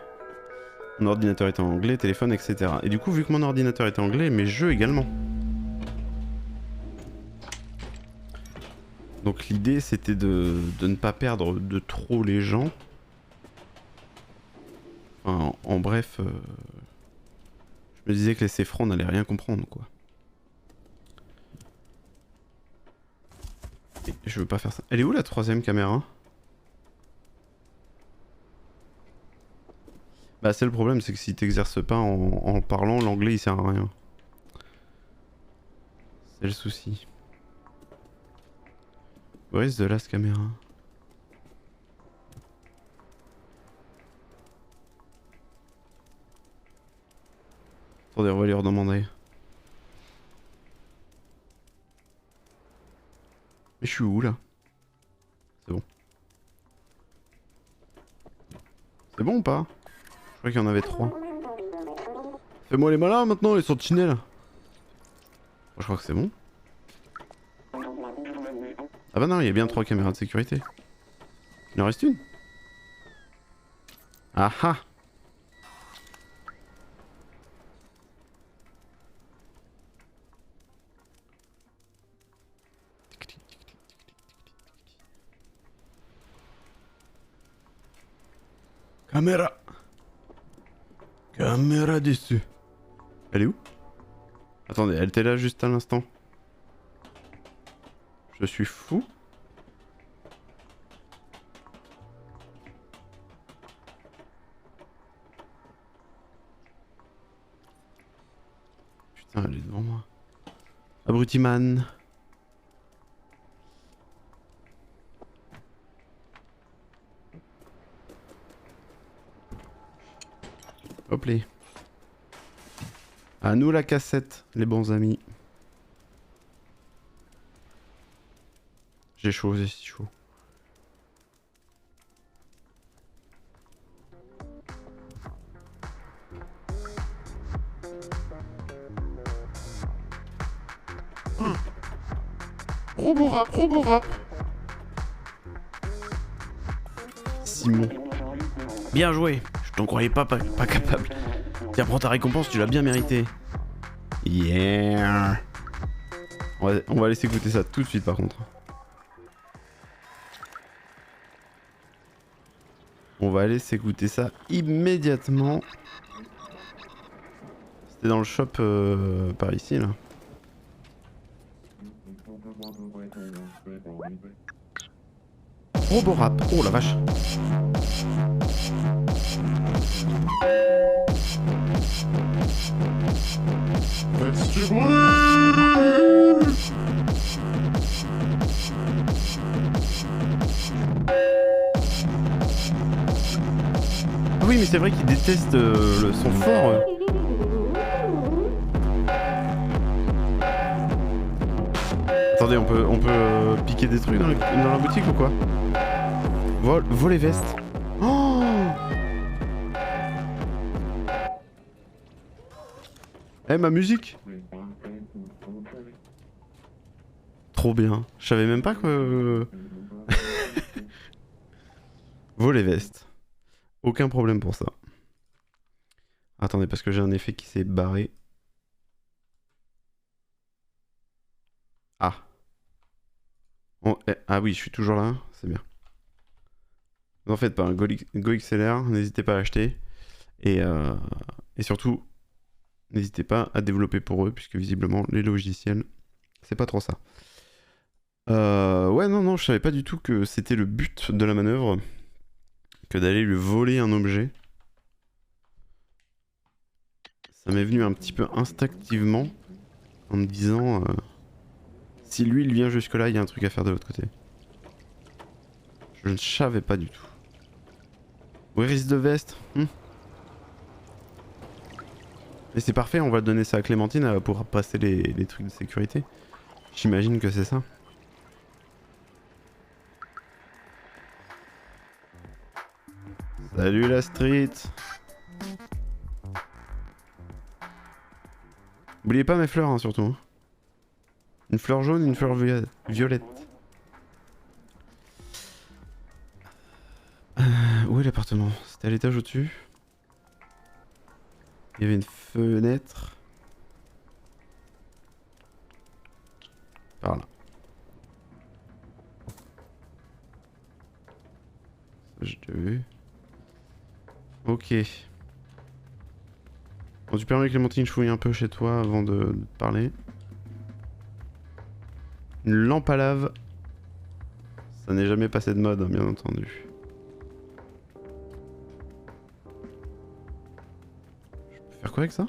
Mon ordinateur était en anglais, téléphone, etc. Et du coup, vu que mon ordinateur était anglais, mes jeux également. Donc l'idée c'était de ne pas perdre de trop les gens. En bref, je me disais que les Céfrons n'allaient rien comprendre quoi. Et je veux pas faire ça. Elle est où la troisième caméra? Bah c'est le problème, c'est que si t'exerces pas en parlant, l'anglais il sert à rien. C'est le souci. Where is the last caméra? Attendez, on va lui redemander. Mais je suis où là? C'est bon. C'est bon ou pas? Je crois qu'il y en avait 3. Fais-moi les malins maintenant, les sentinelles. Je crois que c'est bon. Ah bah non, il y a bien 3 caméras de sécurité. Il en reste une. Ah ah. Caméra. Caméra dessus. Elle est où? Attendez, elle était là juste à l'instant. Je suis fou. Putain, elle est devant moi. Abruti-man. Hop les. À nous la cassette, les bons amis. J'ai chaud, j'ai si chaud. Roborap. Simon. Bien joué. Je t'en croyais pas capable. Tiens, prends ta récompense, tu l'as bien mérité. Yeah. On va laisser goûter ça tout de suite par contre. On va laisser goûter ça immédiatement. C'était dans le shop par ici là. Roborap. Oh la vache. Faites du bruit. Ah oui mais c'est vrai qu'il déteste le son fort. Attendez, on peut piquer des trucs dans la boutique ou quoi? Vol les vestes. Oh! Eh ma musique! Trop bien. Je savais même pas que... Vol les vestes. Aucun problème pour ça. Attendez, parce que j'ai un effet qui s'est barré. Ah. Ah oui, je suis toujours là, c'est bien. N'en faites pas, un GoXLR, n'hésitez pas à l'acheter. Et surtout, n'hésitez pas à développer pour eux, puisque visiblement, les logiciels, c'est pas trop ça. Ouais, non, je savais pas du tout que c'était le but de la manœuvre, que d'aller lui voler un objet. Ça m'est venu un petit peu instinctivement, en me disant... si lui il vient jusque là, il y a un truc à faire de l'autre côté. Je ne savais pas du tout. Where is the vest? Et c'est parfait, on va donner ça à Clémentine pour passer les trucs de sécurité. J'imagine que c'est ça. Salut la street. N'oubliez pas mes fleurs hein, surtout. Hein. Une fleur jaune, une fleur violette. Où est l'appartement? C'était à l'étage au-dessus. Il y avait une fenêtre. Par là. Ça j'ai déjà vu. Ok. Quand tu permets Clémentine, je fouille un peu chez toi avant de te parler. Une lampe à lave. Ça n'est jamais passé de mode, hein, bien entendu. Je peux faire quoi avec ça?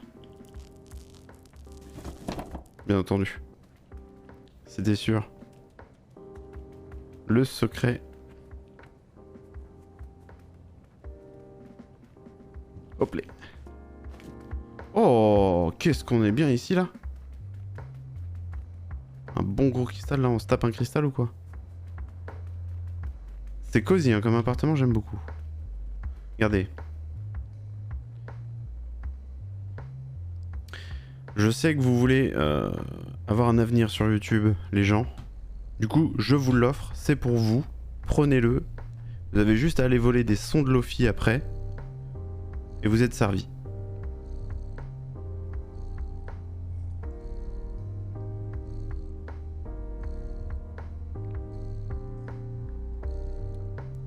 Bien entendu. C'était sûr. Le secret. Hop là. Oh, qu'est-ce qu'on est bien ici là. Un bon gros cristal là, on se tape un cristal ou quoi? C'est cosy hein, comme appartement, j'aime beaucoup. Regardez. Je sais que vous voulez avoir un avenir sur YouTube, les gens. Du coup, je vous l'offre, c'est pour vous. Prenez-le. Vous avez juste à aller voler des sons de Lofi après. Et vous êtes servi.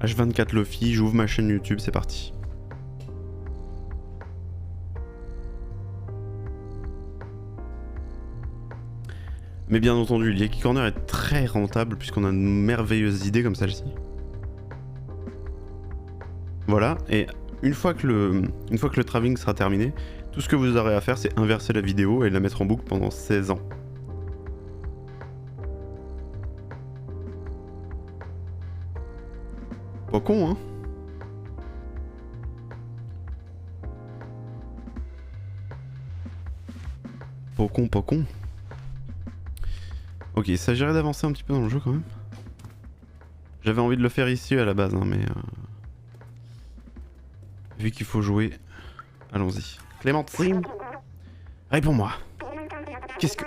H24 Lofi, j'ouvre ma chaîne YouTube, c'est parti. Mais bien entendu, l'Yaki Corner est très rentable puisqu'on a une merveilleuse idée comme celle-ci. Voilà, et une fois que le travelling sera terminé, tout ce que vous aurez à faire, c'est inverser la vidéo et la mettre en boucle pendant 16 ans. Pas con, hein? Pas con, pas con. Ok, il s'agirait d'avancer un petit peu dans le jeu quand même. J'avais envie de le faire ici à la base, hein, mais... vu qu'il faut jouer, allons-y. Clémentine, réponds-moi. Qu'est-ce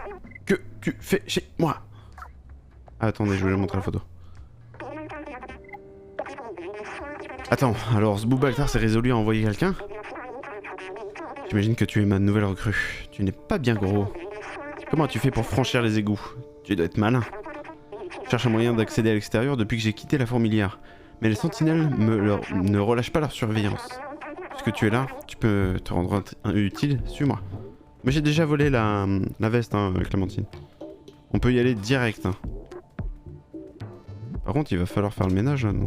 que tu fais chez moi? Ah, attendez, je vais lui montrer la photo. Attends, alors ce Boubaltar s'est résolu à envoyer quelqu'un? J'imagine que tu es ma nouvelle recrue. Tu n'es pas bien gros. Comment as-tu fait pour franchir les égouts? Tu dois être malin. Je cherche un moyen d'accéder à l'extérieur depuis que j'ai quitté la fourmilière. Mais les sentinelles ne relâchent pas leur surveillance. Puisque tu es là, tu peux te rendre utile, suis-moi. Mais j'ai déjà volé la veste, hein, Clémentine. On peut y aller direct. Hein. Par contre, il va falloir faire le ménage là, dans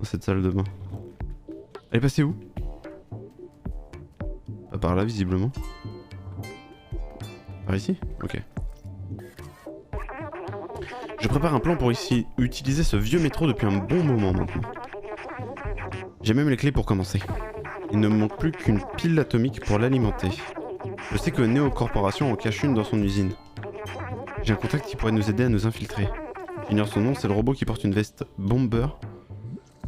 cette salle de bain. Elle est passée où? Pas par là, visiblement. Par ici? Ok. Je prépare un plan pour utiliser ce vieux métro depuis un bon moment maintenant. J'ai même les clés pour commencer. Il ne me manque plus qu'une pile atomique pour l'alimenter. Je sais que Neo Corporation en cache une dans son usine. J'ai un contact qui pourrait nous aider à nous infiltrer. J'ignore son nom, c'est le robot qui porte une veste bomber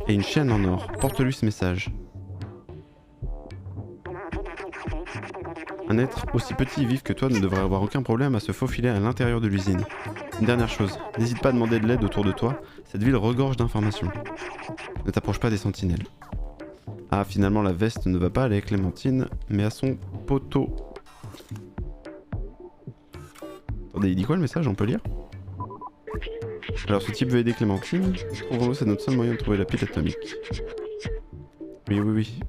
et une chaîne en or. Porte-lui ce message. Un être aussi petit et vif que toi ne devrait avoir aucun problème à se faufiler à l'intérieur de l'usine. Une dernière chose, n'hésite pas à demander de l'aide autour de toi, cette ville regorge d'informations. Ne t'approche pas des sentinelles. Ah, finalement la veste ne va pas aller à Clémentine, mais à son poteau. Attendez, il dit quoi le message? On peut lire? Alors ce type veut aider Clémentine, trouvons-nous, c'est notre seul moyen de trouver la pile atomique. Oui, oui, oui.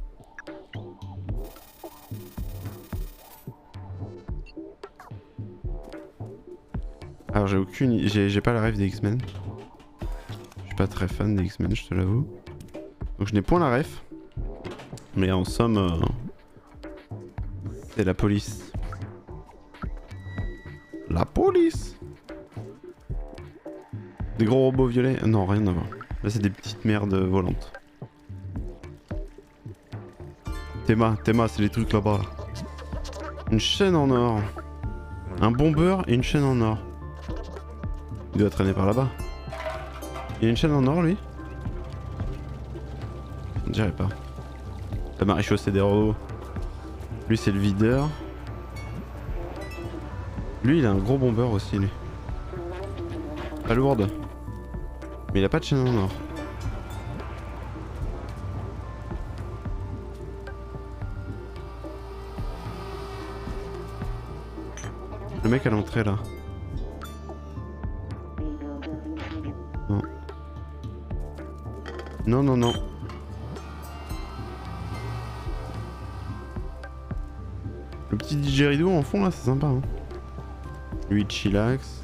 Alors j'ai pas la ref des X-Men. Je suis pas très fan des X-Men, je te l'avoue. Donc je n'ai point la ref. Mais en somme, c'est la police. La police! Des gros robots violets? Non, rien à voir. Là c'est des petites merdes volantes. Théma, c'est les trucs là-bas. Là. Une chaîne en or. Un bomber et une chaîne en or. Il doit traîner par là-bas. Il y a une chaîne en or, lui? On dirait pas. La maréchaussée des robots. Lui, c'est le videur. Lui, il a un gros bomber aussi, lui. Pas lourde. Mais il a pas de chaîne en or. Le mec à l'entrée, là. Non, non, non. Le petit didgeridoo en fond là, c'est sympa. Hein. Lui, chillax.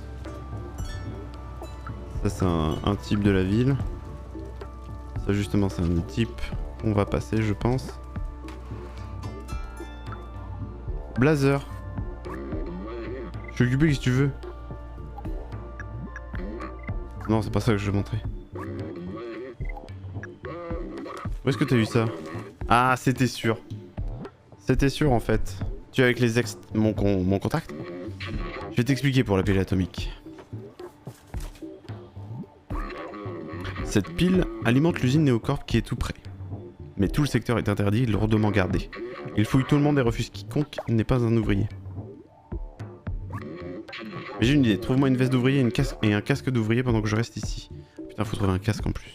Ça, c'est un type de la ville. Ça, justement, c'est un type. On va passer, je pense. Blazer. Je suis occupé, qu'est-ce que tu veux? Non, c'est pas ça que je vais montrer. Où est-ce que t'as eu ça? Ah, c'était sûr. C'était sûr en fait. Tu es avec les ex... mon contact? Je vais t'expliquer pour la pile atomique. Cette pile alimente l'usine Néocorp qui est tout près. Mais tout le secteur est interdit et lourdement gardé. Il fouille tout le monde et refuse quiconque n'est pas un ouvrier. Mais j'ai une idée, trouve-moi une veste d'ouvrier et un casque d'ouvrier pendant que je reste ici. Putain, faut trouver un casque en plus.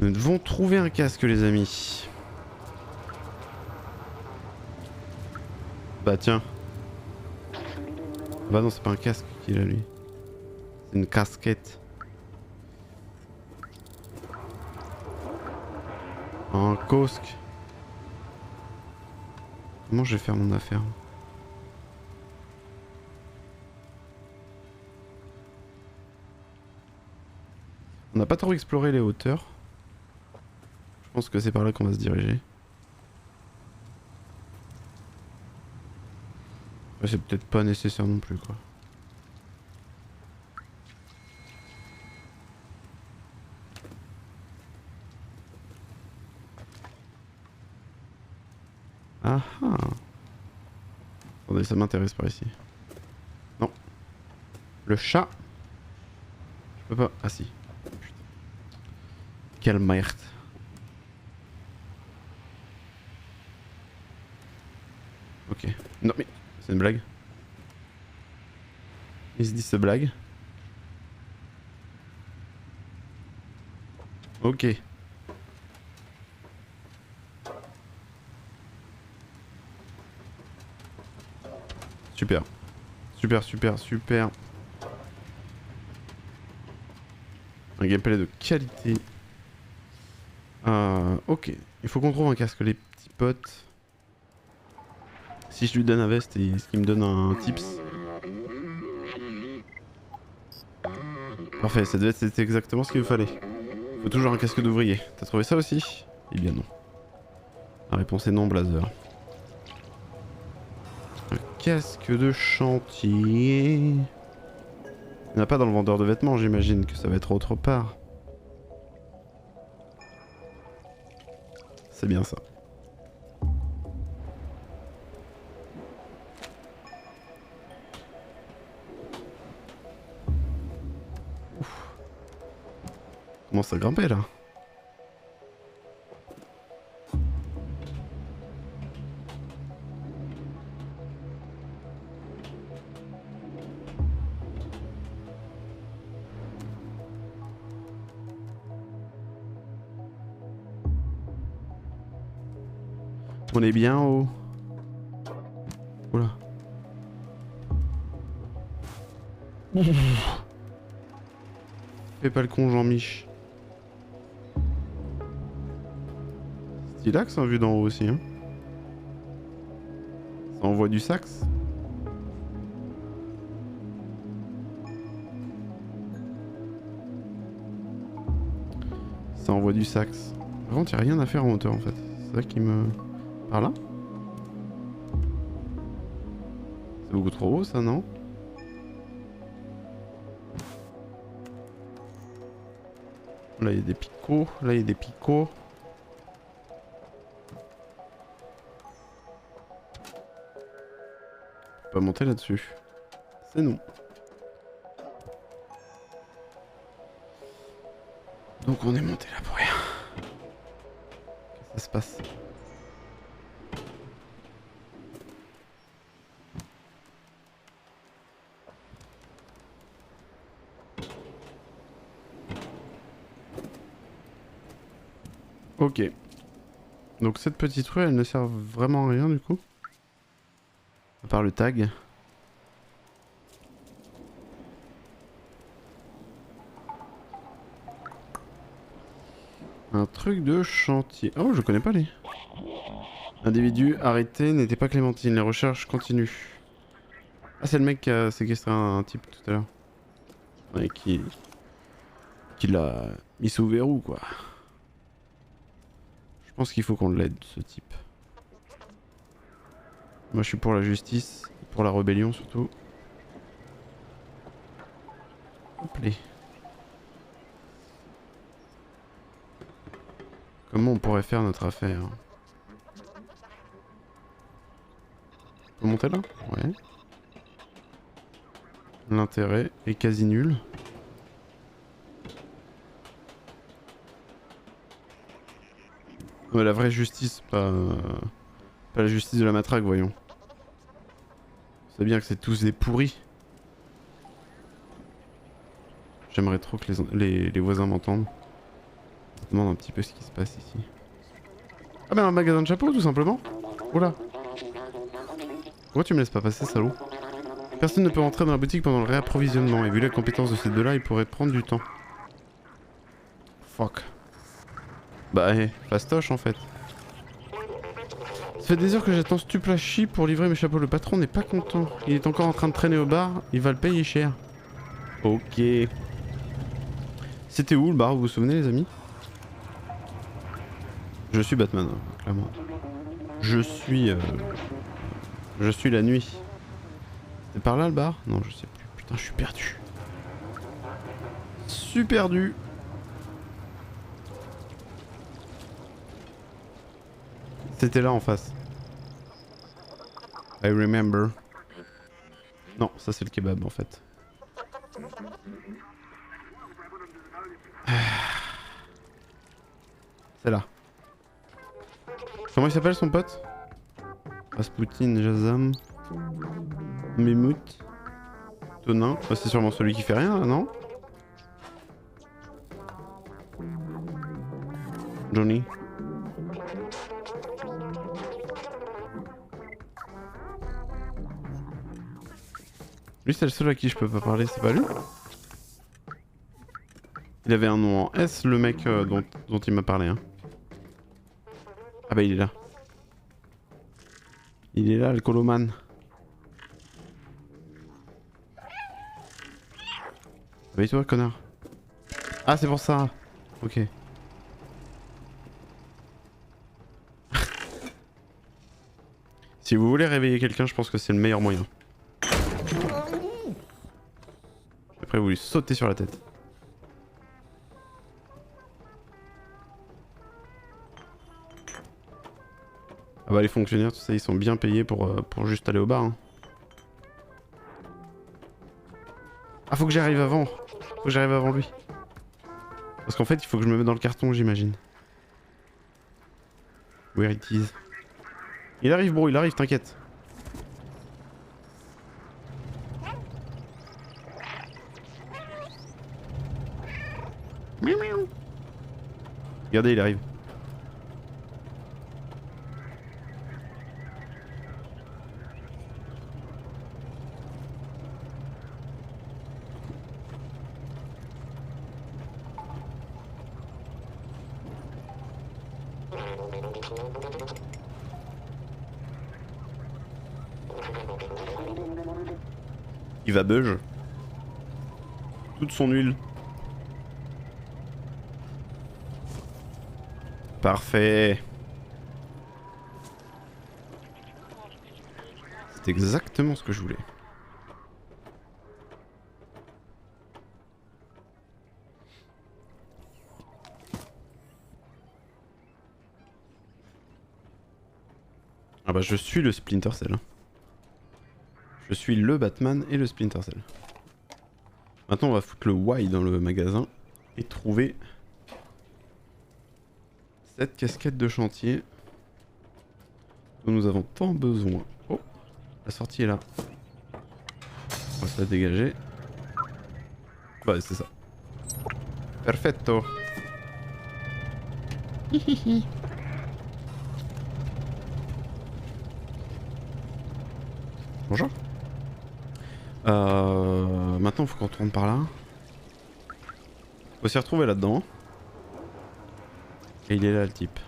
Nous devons trouver un casque, les amis. Bah tiens. Bah non, c'est pas un casque qu'il a lui. C'est une casquette. Un casque. Comment je vais faire mon affaire? On n'a pas trop exploré les hauteurs. Je pense que c'est par là qu'on va se diriger. C'est peut-être pas nécessaire non plus quoi. Ah ah. Attendez, ça m'intéresse par ici. Non. Le chat. Je peux pas. Ah si. Putain. Quelle merde. Ok. Non mais. C'est une blague. Il se dit ce blague. Ok. Super. Super, super, super. Un gameplay de qualité. Ok. Il faut qu'on trouve un casque, les petits potes. Si je lui donne un veste, est-ce qu'il me donne un tips? Parfait, cette veste c'était exactement ce qu'il me fallait. Faut toujours un casque d'ouvrier. T'as trouvé ça aussi? Eh bien non. La réponse est non, Blazer. Un casque de chantier. Il n'y en a pas dans le vendeur de vêtements, j'imagine que ça va être autre part. C'est bien ça. Commence à grimper là. On est bien haut. Oula. Fais pas le con, Jean-Mich. Stylax, hein, vu d'en haut aussi. Hein. Ça envoie du sax. Ça envoie du sax. Par contre, y a rien à faire en hauteur en fait. C'est ça qui me... Par là? C'est beaucoup trop haut ça, non? Là il y a des picots, là il y a des picots. On peut pas monter là-dessus. C'est non. Donc on est monté là pour rien. Qu'est-ce qui se passe? Ok. Donc cette petite rue, elle ne sert vraiment à rien du coup? À part le tag. Un truc de chantier. Oh, je connais pas les. Individu arrêté n'était pas Clémentine. Les recherches continuent. Ah, c'est le mec qui a séquestré un type tout à l'heure. Ouais, qui l'a mis sous verrou, quoi. Je pense qu'il faut qu'on l'aide, ce type. Moi, je suis pour la justice, pour la rébellion surtout. Hop là. Comment on pourrait faire notre affaire? On peut monter là? Ouais. L'intérêt est quasi nul. Ouais, la vraie justice, pas la justice de la matraque, voyons. C'est bien que c'est tous des pourris. J'aimerais trop que les voisins m'entendent. Je me demande un petit peu ce qui se passe ici. Ah ben un magasin de chapeaux tout simplement. Oula. Pourquoi tu me laisses pas passer, salaud? Personne ne peut rentrer dans la boutique pendant le réapprovisionnement et vu la compétence de ces deux-là, ils pourraient prendre du temps. Fuck. Bah fastoche en fait. Ça fait des heures que j'attends Stuplachi pour livrer mes chapeaux. Le patron n'est pas content. Il est encore en train de traîner au bar. Il va le payer cher. Ok. C'était où le bar, vous vous souvenez les amis? Je suis Batman, clairement. Je suis la nuit. C'est par là le bar? Non, je sais plus. Putain, je suis perdu. Je suis perdu. C'était là en face. I remember. Non, ça c'est le kebab en fait. C'est là. Comment il s'appelle son pote? Rasputin, Jazam, Mimout, Tonin. Oh, c'est sûrement celui qui fait rien là, non? Johnny. Lui c'est le seul à qui je peux pas parler, c'est pas lui? Il avait un nom en S, le mec dont il m'a parlé. Hein. Ah bah il est là. Il est là, le coloman. Réveille-toi, connard. Ah, c'est pour ça. Ok. Si vous voulez réveiller quelqu'un, je pense que c'est le meilleur moyen. Après, vous lui sautez sur la tête. Ah bah les fonctionnaires, tout ça, ils sont bien payés pour juste aller au bar. Hein. Ah, faut que j'arrive avant. Faut que j'arrive avant lui. Parce qu'en fait, il faut que je me mette dans le carton, j'imagine. Where it is. Il arrive, bro, il arrive, t'inquiète. Regardez, il arrive. Il va beuge. Toute son huile. Parfait. C'est exactement ce que je voulais. Ah bah je suis le Splinter Cell. Je suis le Batman et le Splinter Cell. Maintenant on va foutre le Y dans le magasin et trouver cette casquette de chantier dont nous avons tant besoin. Oh, la sortie est là. On va se la dégager. Bah c'est ça. Perfetto. Hihihi. Bonjour. Maintenant, il faut qu'on retourne par là. Faut s'y retrouver là-dedans. Et il est là, le type.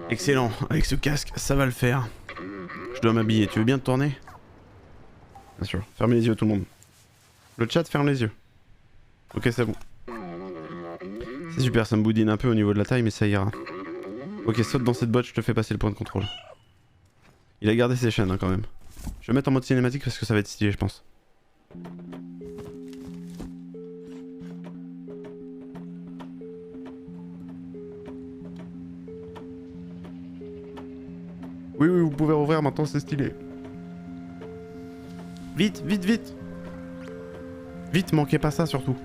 Excellent, avec ce casque, ça va le faire. Je dois m'habiller, tu veux bien te tourner? Bien sûr, fermez les yeux tout le monde. Le chat ferme les yeux. Ok, c'est bon. C'est super, ça me boudine un peu au niveau de la taille, mais ça ira. Ok, saute dans cette boîte, je te fais passer le point de contrôle. Il a gardé ses chaînes hein, quand même. Je vais mettre en mode cinématique parce que ça va être stylé, je pense. Oui, oui, vous pouvez rouvrir maintenant, c'est stylé. Vite, vite, vite. Vite, manquez pas ça surtout.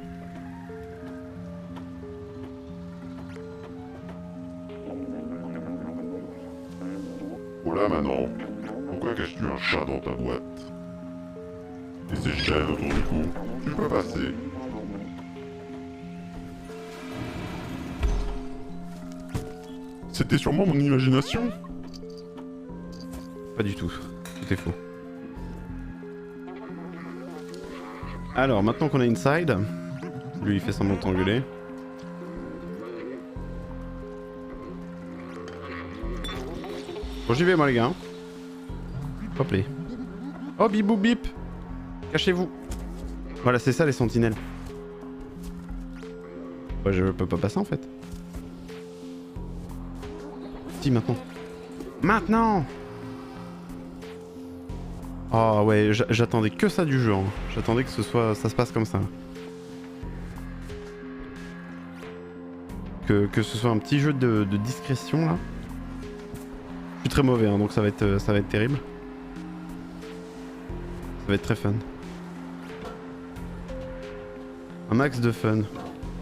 Voilà maintenant. Pourquoi caches-tu un chat dans ta boîte? Et ces chaînes autour du cou, tu peux passer. C'était sûrement mon imagination. Pas du tout, tout est faux. Alors, maintenant qu'on a Inside, lui il fait semblant de t'engueuler. Bon, j'y vais moi les gars. Hop les. Oh bip boop bip. Cachez-vous. Voilà, c'est ça les sentinelles. Ouais, je peux pas passer en fait. Si, maintenant. Maintenant! Oh ouais, j'attendais que ça du jeu. Hein. J'attendais que ça se passe comme ça. Que ce soit un petit jeu de discrétion là. Je suis très mauvais, hein, donc ça va être terrible. Ça va être très fun. Un max de fun.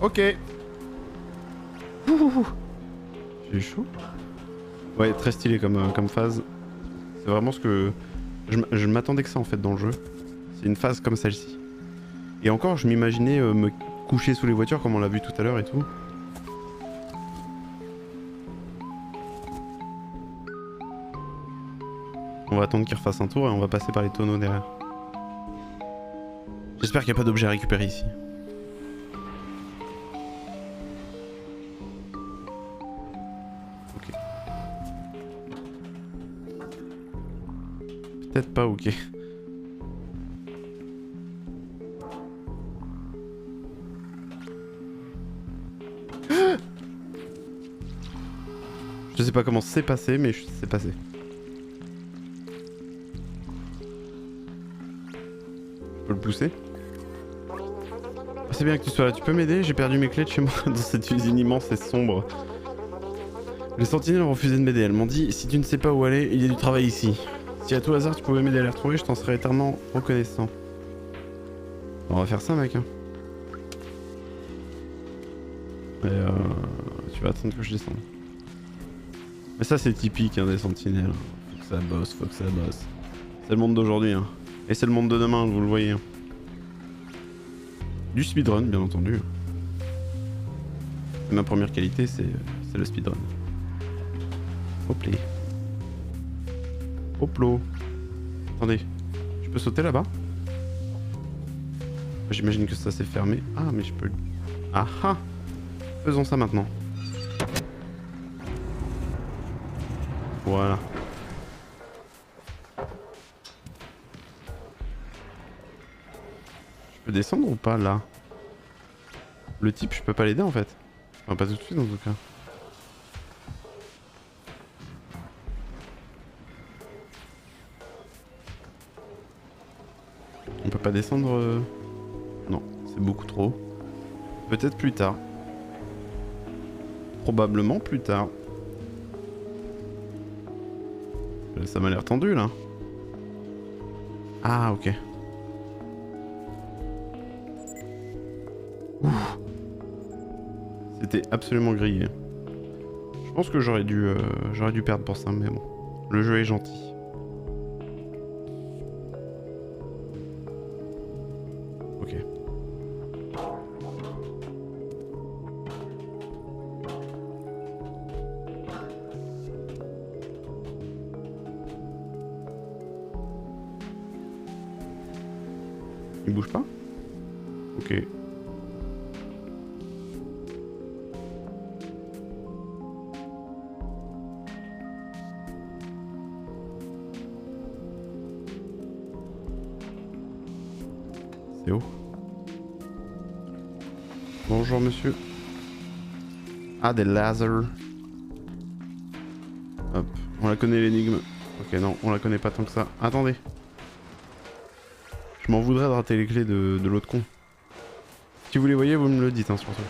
Ok. J'ai chaud. Ouais, très stylé comme phase. C'est vraiment ce que... Je m'attendais que ça en fait dans le jeu. C'est une phase comme celle-ci. Et encore, je m'imaginais me coucher sous les voitures comme on l'a vu tout à l'heure et tout. On va attendre qu'il refasse un tour et on va passer par les tonneaux derrière. J'espère qu'il n'y a pas d'objet à récupérer ici. Ok. Peut-être pas, ok. Je sais pas comment c'est passé, mais c'est passé. Je peux le pousser? C'est bien que tu sois là, tu peux m'aider? J'ai perdu mes clés de chez moi dans cette usine immense et sombre. Les sentinelles ont refusé de m'aider, elles m'ont dit si tu ne sais pas où aller, il y a du travail ici. Si à tout hasard tu pouvais m'aider à les retrouver, je t'en serais éternellement reconnaissant. On va faire ça mec. Hein. Et tu vas attendre que je descende. Mais ça c'est typique hein, des sentinelles. Faut que ça bosse, faut que ça bosse. C'est le monde d'aujourd'hui hein. Et c'est le monde de demain, vous le voyez. Hein. Du speedrun bien entendu. Ma première qualité c'est le speedrun. Hop les. Hoplo. Attendez. Je peux sauter là-bas? J'imagine que ça s'est fermé. Ah mais je peux... Ah ah. Faisons ça maintenant. Voilà. Je peux descendre ou pas là? Le type je peux pas l'aider en fait. Enfin pas tout de suite en tout cas. On peut pas descendre... Non, c'est beaucoup trop. Peut-être plus tard. Probablement plus tard. Ça m'a l'air tendu là. Ah ok. Ouf. C'était absolument grillé. Je pense que j'aurais dû perdre pour ça, mais bon. Le jeu est gentil. Ok. Il bouge pas? Ok. Eh oh. Bonjour monsieur. Ah, des lasers. Hop, on la connaît l'énigme. Ok, non, on la connaît pas tant que ça. Attendez. Je m'en voudrais de rater les clés de l'autre con. Si vous les voyez, vous me le dites, hein, surtout.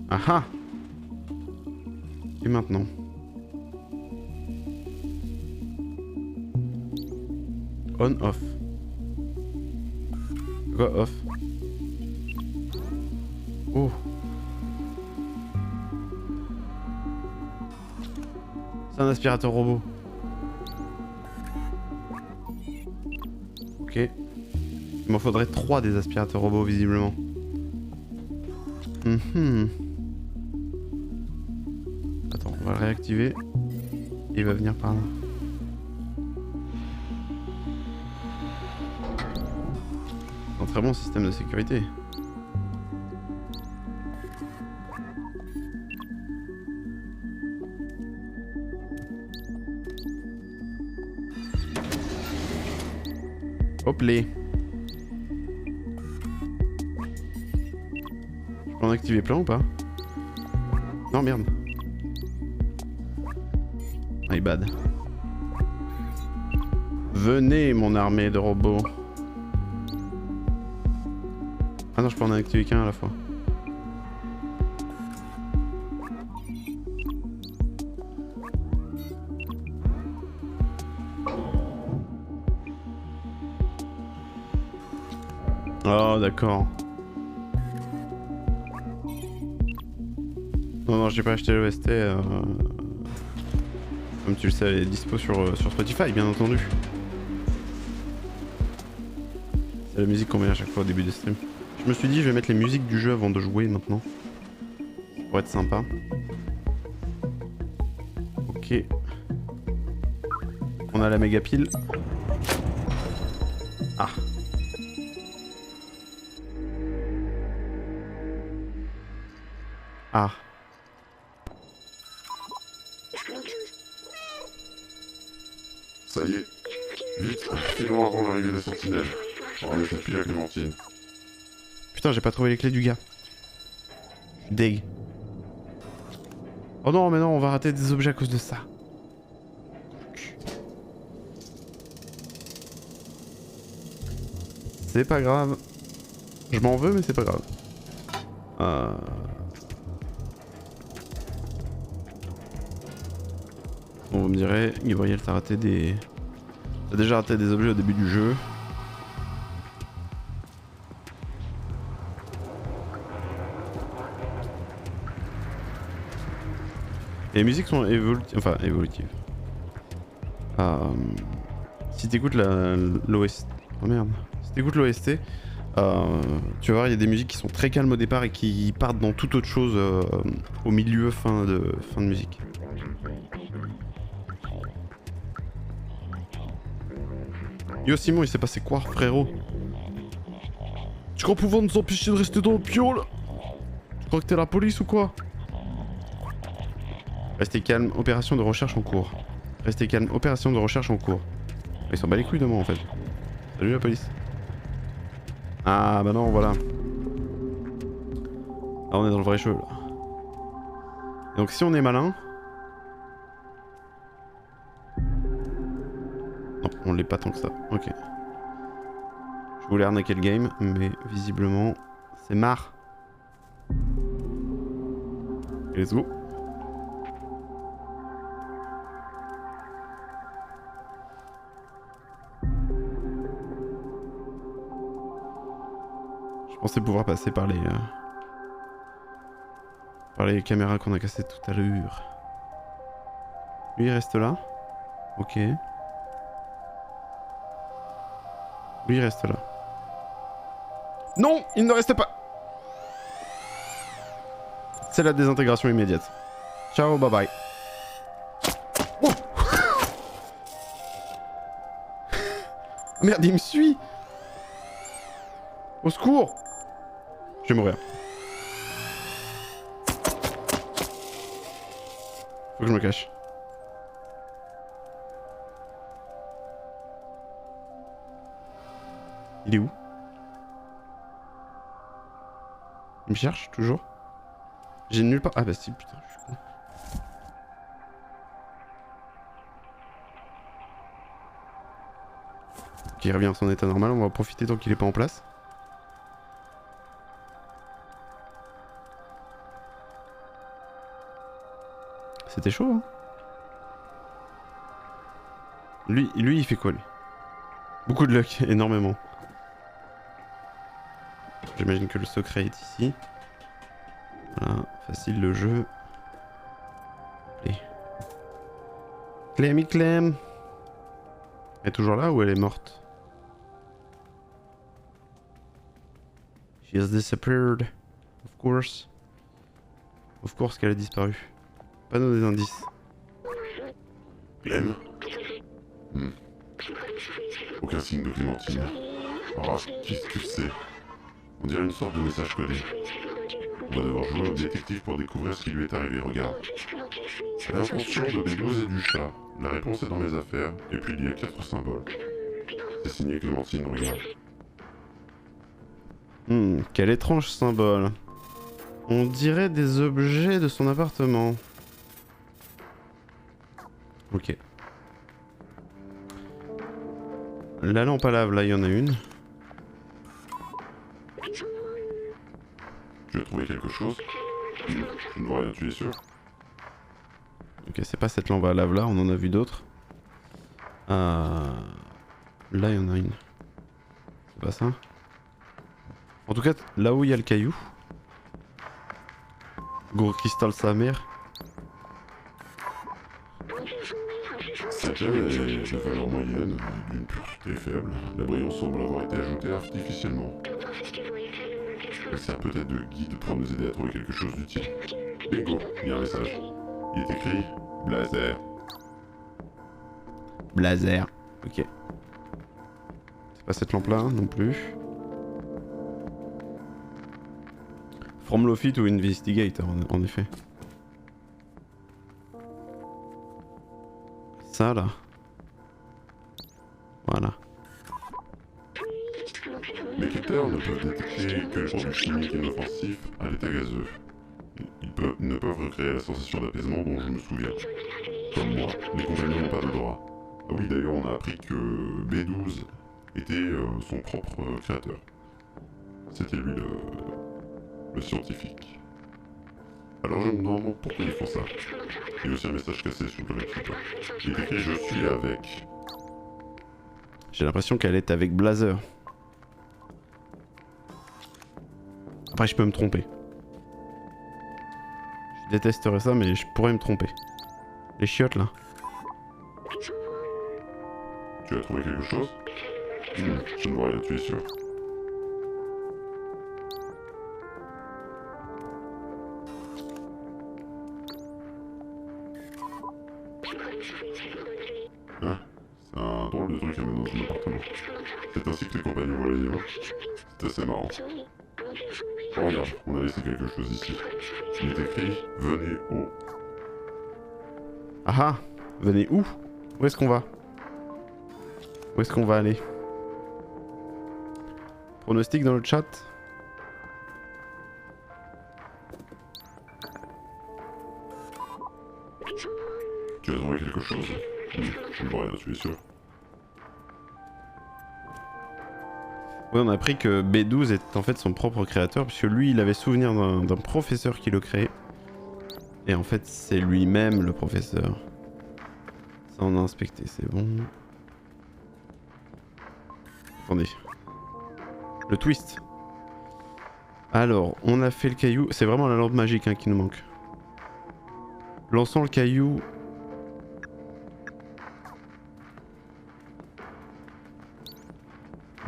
Ah ah. Et maintenant? On, off. Quoi, off? Oh. C'est un aspirateur robot. Ok. Il m'en faudrait 3 des aspirateurs robots, visiblement. Attends, on va le réactiver. Et il va venir par là. Un très bon système de sécurité. Hop les. Je peux en activer plein ou pas? Non merde. My bad. Venez mon armée de robots. Ah non, je peux en activer qu'un à la fois. Oh d'accord. Non, j'ai pas acheté l'OST. Comme tu le sais, elle est dispo sur Spotify, bien entendu. C'est la musique qu'on met à chaque fois au début des streams. Je me suis dit, je vais mettre les musiques du jeu avant de jouer maintenant. Pour être sympa. Ok. On a la méga pile. Ah. Ah. Ça y est. Vite, filons avant l'arrivée des sentinelles. Ramenez cette pile à Clémentine. Putain, j'ai pas trouvé les clés du gars. Je suis deg. Oh non, mais non, on va rater des objets à cause de ça. C'est pas grave. Je m'en veux, mais c'est pas grave. Bon, vous me direz, Gabriel, t'as raté des... T'as déjà raté des objets au début du jeu. Et les musiques sont évolutives. Enfin, évolutives. Si t'écoutes l'OST... Oh merde. Si t'écoutes l'OST, tu vas voir, il y a des musiques qui sont très calmes au départ et qui partent dans toute autre chose au milieu, fin de musique. Yo Simon, il s'est passé quoi, frérot? Tu crois pouvoir nous empêcher de rester dans le piole? Tu crois que t'es la police ou quoi? Restez calme, opération de recherche en cours. Restez calme, opération de recherche en cours. Ils s'en bat les couilles de moi en fait. Salut la police. Ah bah non, voilà. Là on est dans le vrai jeu là. Et donc si on est malin... Non, on l'est pas tant que ça. Ok. Je voulais arnaquer le game, mais visiblement c'est marre. Let's go. Je pensais pouvoir passer par les caméras qu'on a cassées tout à l'heure. Lui il reste là. Ok. Lui il reste là. Non, il ne reste pas. C'est la désintégration immédiate. Ciao, bye bye. Oh. Merde, il me suit. Au secours. Je vais mourir. que je me cache. Il est où? Il me cherche toujours? J'ai nulle part. Ah bah si, putain, je suis con. Ok, il revient à son état normal, on va profiter tant qu'il est pas en place. C'était chaud, hein. Lui, il fait quoi, lui? Beaucoup de luck, énormément. J'imagine que le secret est ici. Voilà, facile le jeu. Allez. Clem, Clem. Elle est toujours là ou elle est morte? She has disappeared. Of course. Of course qu'elle a disparu. Panneau des indices. Clem Aucun signe de Clémentine. Ah, qu'est-ce que c'est? On dirait une sorte de message codé. On va devoir jouer au détective pour découvrir ce qui lui est arrivé, regarde. À l'intention de B12 et du chat. La réponse est dans mes affaires, et puis il y a 4 symboles. C'est signé Clémentine, regarde. Quel étrange symbole. On dirait des objets de son appartement. Ok. La lampe à lave, là, il y en a une. Tu as trouvé quelque chose? Je ne vois rien, tu es sûr? Ok, c'est pas cette lampe à lave là, on en a vu d'autres. Là, il y en a une. C'est pas ça? En tout cas, là où il y a le caillou. Gros cristal sa mère. Cette gemme est de valeur moyenne, d'une pureté faible. La brillance semble avoir été ajoutée artificiellement. Elle sert peut-être de guide pour nous aider à trouver quelque chose d'utile. Bingo, il y a un message. Il est écrit Blazer. Blazer. Ok. C'est pas cette lampe là non plus. From Lofit ou Investigate en effet. Ça là. Voilà. Les capteurs ne peuvent détecter que les produits chimiques inoffensifs à l'état gazeux. Ne peuvent recréer la sensation d'apaisement dont je me souviens. Comme moi, les compagnons n'ont pas de droit. Ah oui, d'ailleurs, on a appris que B12 était son propre créateur. C'était lui le scientifique. Alors je me demande pourquoi ils font ça. Il y a aussi un message cassé sur le récipient. Il est écrit je suis avec. J'ai l'impression qu'elle est avec Blazer. Après je peux me tromper. Je détesterais ça mais je pourrais me tromper. Les chiottes là. Tu as trouvé quelque chose? Je ne vois rien, tu es sûr? Hein? C'est un drôle de truc à mettre dans son appartement. C'est ainsi que tes compagnons voient les images. C'est assez marrant. Oh, regarde, on a laissé quelque chose ici. Il est écrit « Venez au ». Ah ah. Venez où? Où est-ce qu'on va? Où est-ce qu'on va aller? Pronostic dans le chat? Tu as trouvé quelque chose? Je ne vois rien, tu es sûr? Oui, on a appris que B12 est en fait son propre créateur, puisque lui, il avait souvenir d'un professeur qui le créait. Et en fait, c'est lui-même le professeur. Ça, on a inspecté, c'est bon. Attendez. Le twist. Alors, on a fait le caillou. C'est vraiment la lampe magique hein, qui nous manque. Lançons le caillou.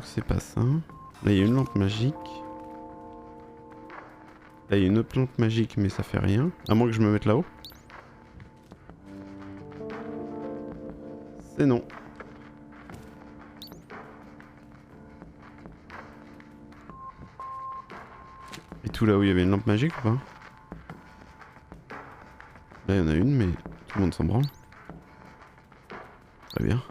C'est pas ça. Là, il y a une lampe magique. Là, il y a une autre lampe magique, mais ça fait rien. À moins que je me mette là-haut. C'est non. Et tout là où il y avait une lampe magique ou pas? Là, il y en a une, mais Tout le monde s'en branle. Très bien.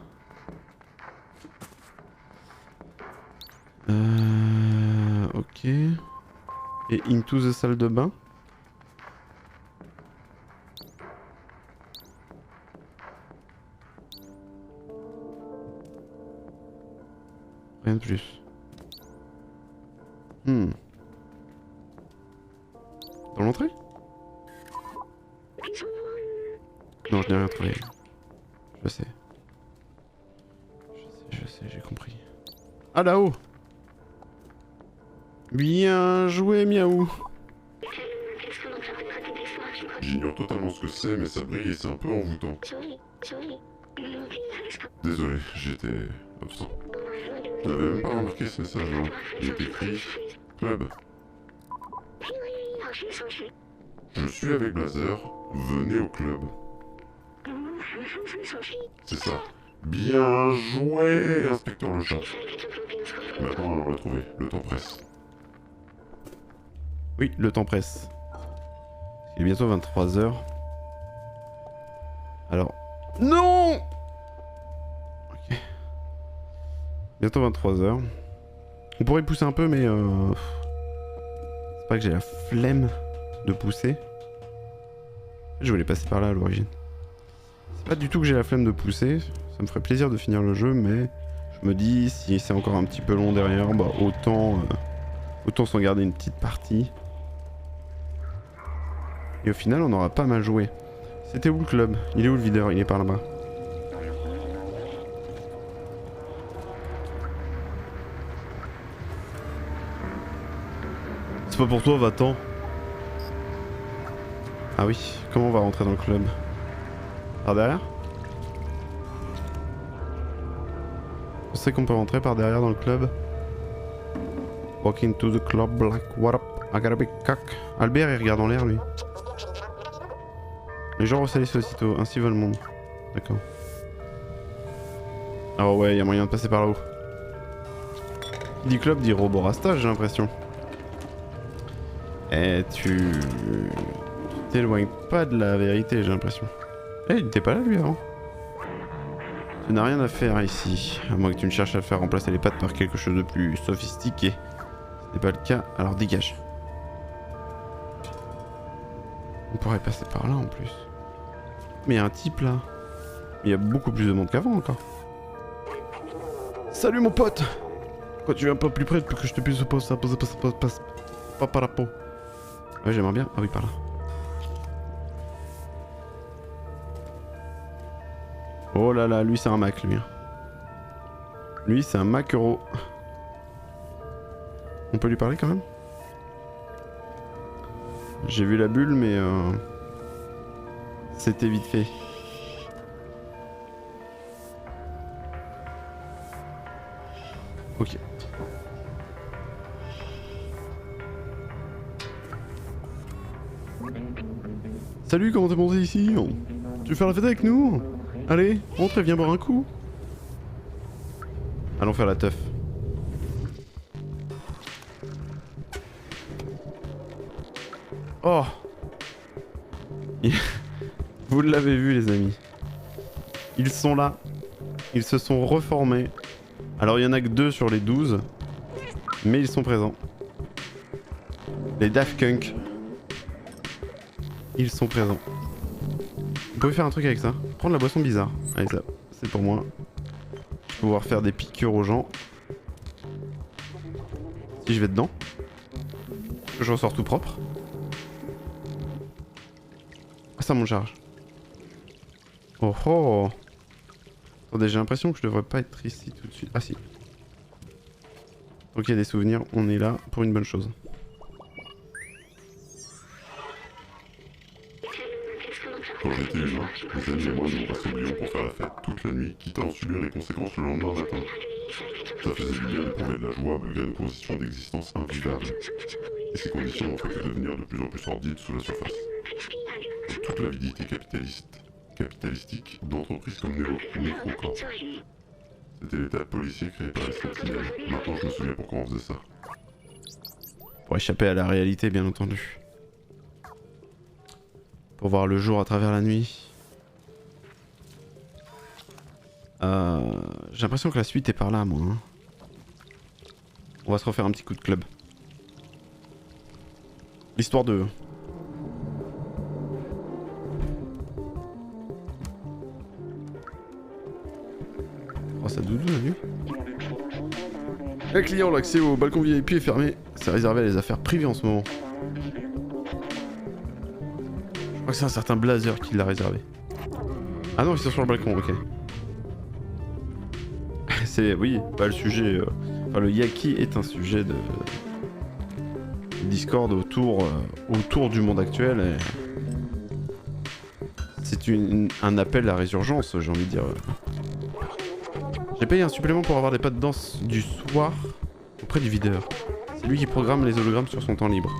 Ok. Et into the salle de bain. Rien de plus. Dans l'entrée? Non, je n'ai rien trouvé. Je sais. Je sais, j'ai compris. Ah là-haut! Bien joué, Miaou! J'ignore totalement ce que c'est, mais ça brille et c'est un peu envoûtant. Désolé, j'étais absent. Je n'avais même pas remarqué ce message, hein. Il est écrit Club. Je suis avec Blazer, venez au club. C'est ça. Bien joué, inspecteur le chat. Maintenant, on l'a trouvé. Le temps presse. Oui, le temps presse. Il est bientôt 23h. Alors... Non! Ok. Bientôt 23h. On pourrait pousser un peu, mais... C'est pas que j'ai la flemme de pousser. Je voulais passer par là à l'origine. C'est pas du tout que j'ai la flemme de pousser. Ça me ferait plaisir de finir le jeu, mais... Je me dis, si c'est encore un petit peu long derrière, bah autant s'en garder une petite partie. Et au final, on aura pas mal joué. C'était où le club? Il est où le videur? Il est par là-bas. C'est pas pour toi, va-t'en. Ah oui, comment on va rentrer dans le club? Par derrière? On sait qu'on peut rentrer par derrière dans le club. Walk into the club like what up? I got a big cock. Albert il regarde en l'air lui. Les gens ressalissent aussitôt, ainsi va le monde. D'accord. Ah ouais, y a moyen de passer par là-haut. Qui dit club dit Roborasta, j'ai l'impression. Eh, tu t'éloignes pas de la vérité, j'ai l'impression. Eh, il était pas là lui avant. Tu n'as rien à faire ici, à moins que tu ne cherches à faire remplacer les pattes par quelque chose de plus sophistiqué. Ce n'est pas le cas, alors dégage. On pourrait passer par là en plus. Mais il y a un type là. Il y a beaucoup plus de monde qu'avant encore. Salut mon pote! Pourquoi tu viens pas plus près pour que je te puisse passer pas par la peau? Ouais, j'aimerais bien. Ah oui, par là. Oh là là, lui c'est un Mac lui. Lui c'est un Macro. On peut lui parler quand même? J'ai vu la bulle mais c'était vite fait. Ok. Salut, comment t'es monté ici? Tu veux faire la fête avec nous? Allez, rentre et viens boire un coup. Allons faire la teuf. Oh. Vous l'avez vu les amis. Ils sont là. Ils se sont reformés. Alors il y en a que 2 sur les 12. Mais ils sont présents. Les Daft Punk. Ils sont présents. Vous pouvez faire un truc avec ça. Prendre la boisson bizarre. Allez ça, c'est pour moi. Je vais pouvoir faire des piqûres aux gens. Si je vais dedans. Je ressors tout propre. Ah ça monte charge. Oh oh. Attendez, j'ai l'impression que je devrais pas être ici tout de suite. Ah si. Ok, des souvenirs, on est là pour une bonne chose. Quand j'étais humain, mes amis et moi nous passions au Lyon pour faire la fête toute la nuit, quitte à en subir les conséquences le lendemain matin. Ça faisait du bien d'éprouver de la joie malgré nos conditions d'existence invivables. Et ces conditions n'ont fait que devenir de plus en plus sordides sous la surface. Et toute l'avidité capitalistique d'entreprises comme Necrocorp. C'était l'état policier créé par les sentinelles. Maintenant je me souviens pourquoi on faisait ça. Pour échapper à la réalité bien entendu. Pour voir le jour à travers la nuit. J'ai l'impression que la suite est par là, moi. Hein. On va se refaire un petit coup de club. L'histoire de... Oh, ça doudou la nuit. Les clients, l'accès au balcon VIP est fermé. C'est réservé à les affaires privées en ce moment. Je crois que c'est un certain Blazer qui l'a réservé. Ah non, ils sont sur le balcon, ok. C'est... Oui, pas le sujet... Enfin, le Yaki est un sujet de... Discord autour du monde actuel et... C'est un appel à résurgence, j'ai envie de dire. J'ai payé un supplément pour avoir des pas de danse du soir auprès du videur. C'est lui qui programme les hologrammes sur son temps libre.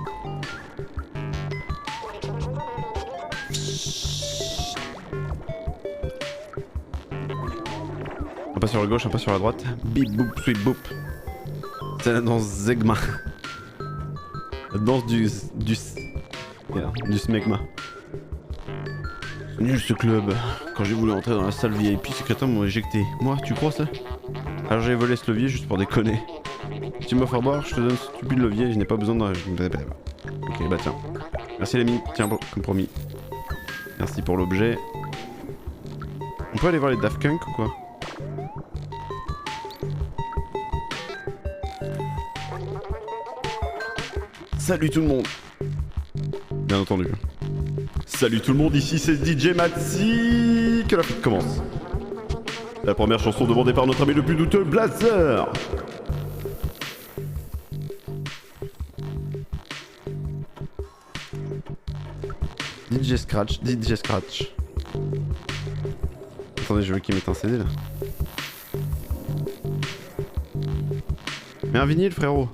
Un pas sur la gauche, un pas sur la droite. Bip boop, sweep boop. C'est la danse Zegma. La danse du smegma. Nul ce club. Quand j'ai voulu entrer dans la salle VIP, ces crétins m'ont éjecté. Moi, tu crois ça? Alors j'ai volé ce levier juste pour déconner. Si tu m'offres à boire, je te donne ce stupide levier, je n'ai pas besoin de... Ok, bah tiens. Merci l'ami, tiens, comme promis. Merci pour l'objet. On peut aller voir les Daft Punk ou quoi? Salut tout le monde. Bien entendu. Salut tout le monde, ici c'est DJ Matsi. Que la fête commence. La première chanson demandée par notre ami le plus douteux, Blazer. DJ Scratch, DJ Scratch. Attendez, je veux qu'il mette un CD là. Mais un vinyle, frérot.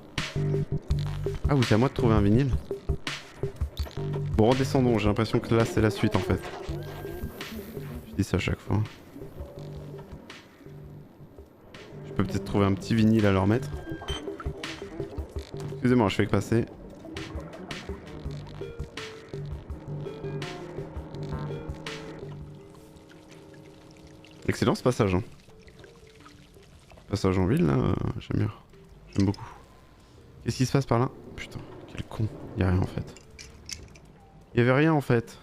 Ah oui, c'est à moi de trouver un vinyle. Bon, redescendons, j'ai l'impression que là c'est la suite en fait. Je dis ça à chaque fois. Je peux peut-être trouver un petit vinyle à leur mettre. Excusez-moi, je fais que passer. Excellent ce passage. Hein. Passage en ville là, j'aime bien. J'aime beaucoup. Qu'est-ce qui se passe par là? Putain, quel con. Y'a rien en fait. Y'avait rien en fait.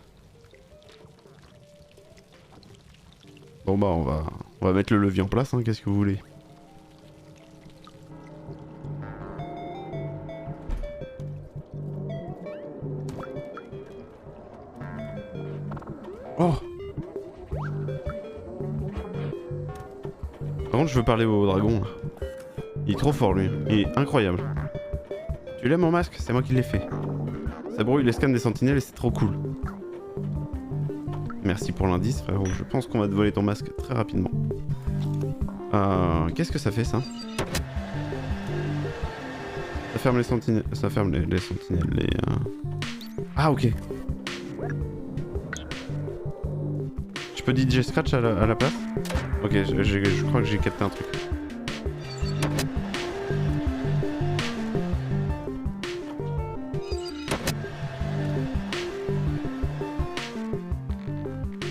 Bon bah on va mettre le levier en place, hein, qu'est-ce que vous voulez? Oh! Par contre je veux parler au dragon. Il est trop fort lui, il est incroyable. Tu l'aimes mon masque? C'est moi qui l'ai fait. Ça brouille les scans des sentinelles et c'est trop cool. Merci pour l'indice frérot, je pense qu'on va te voler ton masque très rapidement. Qu'est-ce que ça fait ça? Ça ferme les sentinelles, ça ferme les sentinelles, Ah ok. Je peux DJ Scratch à la place? Ok, je crois que j'ai capté un truc.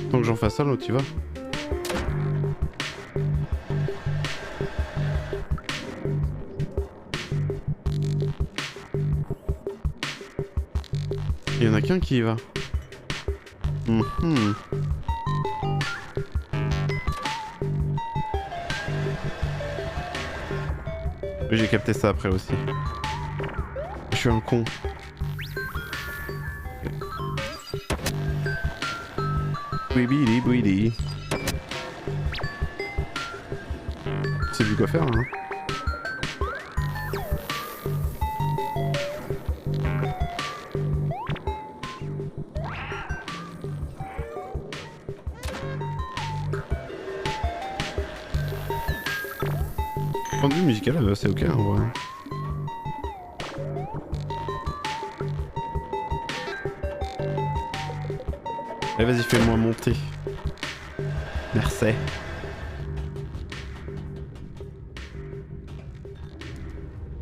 Tant que j'en fasse un, l'autre tu vas. Il y en a qu'un qui y va. Oui, j'ai capté ça après aussi. Je suis un con. Bouibili, bouili. C'est du quoi faire hein. Point de vue musical, c'est ok en vrai. Allez vas-y fais-moi monter. Merci.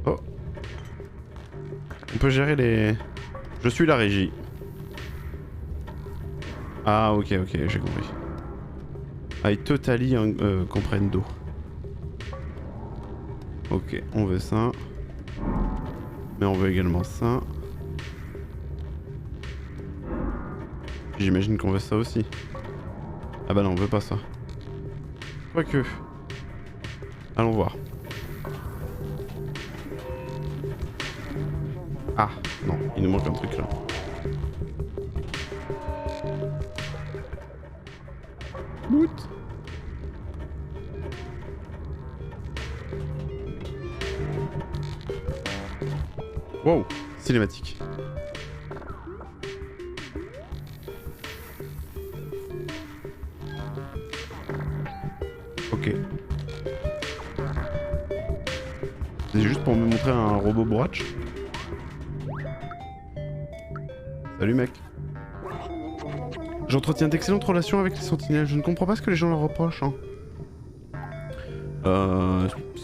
Oh. On peut gérer les... Je suis la régie. Ah ok, j'ai compris. I totally comprendo. Ok, on veut ça. Mais on veut également ça. J'imagine qu'on veut ça aussi. Ah bah non, on veut pas ça. Quoique. Allons voir. Ah, non, il nous manque un truc là. Boot. Wow, cinématique. Ok. C'est juste pour me montrer un robot broach. Salut mec. J'entretiens d'excellentes relations avec les sentinelles. Je ne comprends pas ce que les gens leur reprochent. Hein.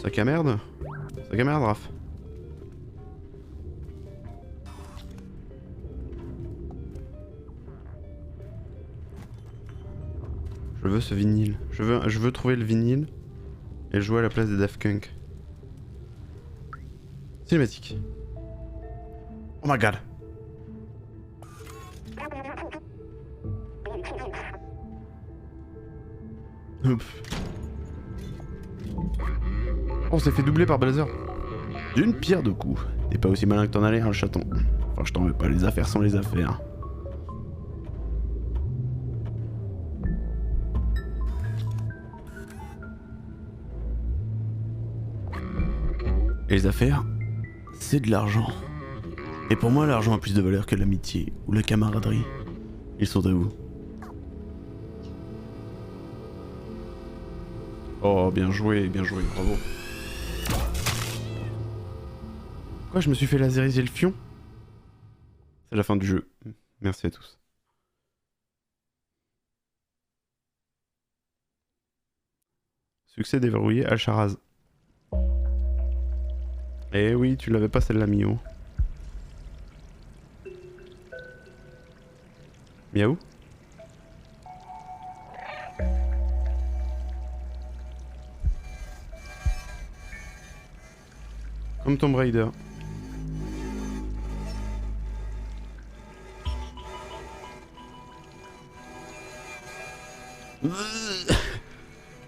Sac à merde. Sac à merde, Raph. Je veux ce vinyle. Je veux trouver le vinyle et le jouer à la place des Daft Punk. Cinématique. Oh my god. On s'est fait doubler par Blazer. D'une pierre deux coups. T'es pas aussi malin que t'en allais, hein, le chaton. Enfin, je t'en veux pas, les affaires sont les affaires. Et les affaires, c'est de l'argent. Et pour moi, l'argent a plus de valeur que l'amitié ou la camaraderie. Ils sont à vous. Oh, bien joué, bravo. Quoi, je me suis fait laseriser le fion? C'est la fin du jeu. Merci à tous. Succès déverrouillé, Alcharaz. Eh oui, tu l'avais pas celle-là, Mio. Miaou? Comme Tomb Raider.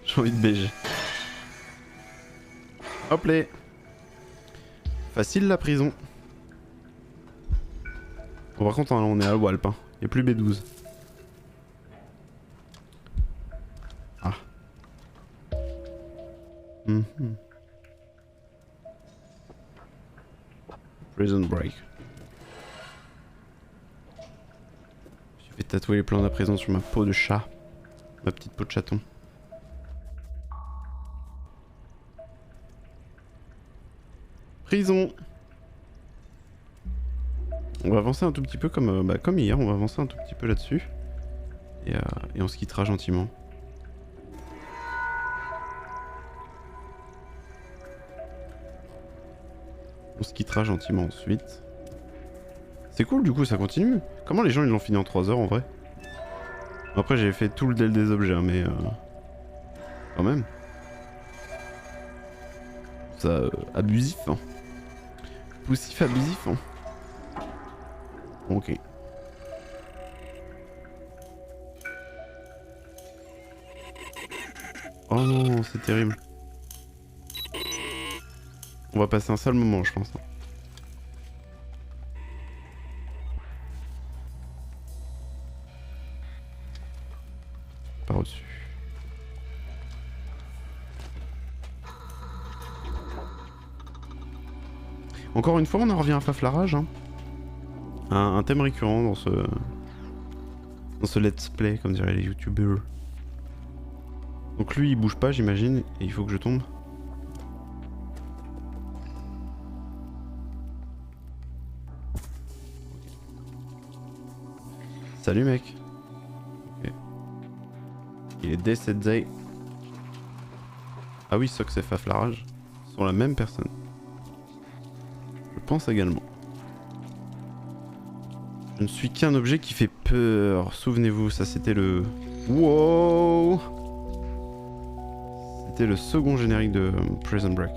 J'ai envie de beiger. Hop là. Facile la prison. Bon, par contre on est à Walp, hein. Y'a plus B12. Ah. Prison Break. Je vais tatouer les plans de la prison sur ma peau de chat. Ma petite peau de chaton. Prison. On va avancer un tout petit peu comme hier, on va avancer un tout petit peu là-dessus. Et on se quittera gentiment. On se quittera gentiment ensuite. C'est cool du coup, ça continue. Comment les gens ils l'ont fini en 3 heures en vrai? Après j'ai fait tout le deal des objets, hein, mais quand même. Ça abusif, hein. Poussif abusif, hein. Ok. Oh non, c'est terrible. On va passer un sale moment, je pense. Par au-dessus. Encore une fois, on en revient à Faflarage, hein. Un thème récurrent dans ce let's play, comme diraient les youtubeurs. Donc lui il bouge pas j'imagine, et il faut que je tombe. Salut mec. Okay. Il est décédé. Ah oui, Sox et Faflarage sont la même personne. Je pense également. Je ne suis qu'un objet qui fait peur. Souvenez-vous, ça c'était le... Wow. C'était le second générique de Prison Break.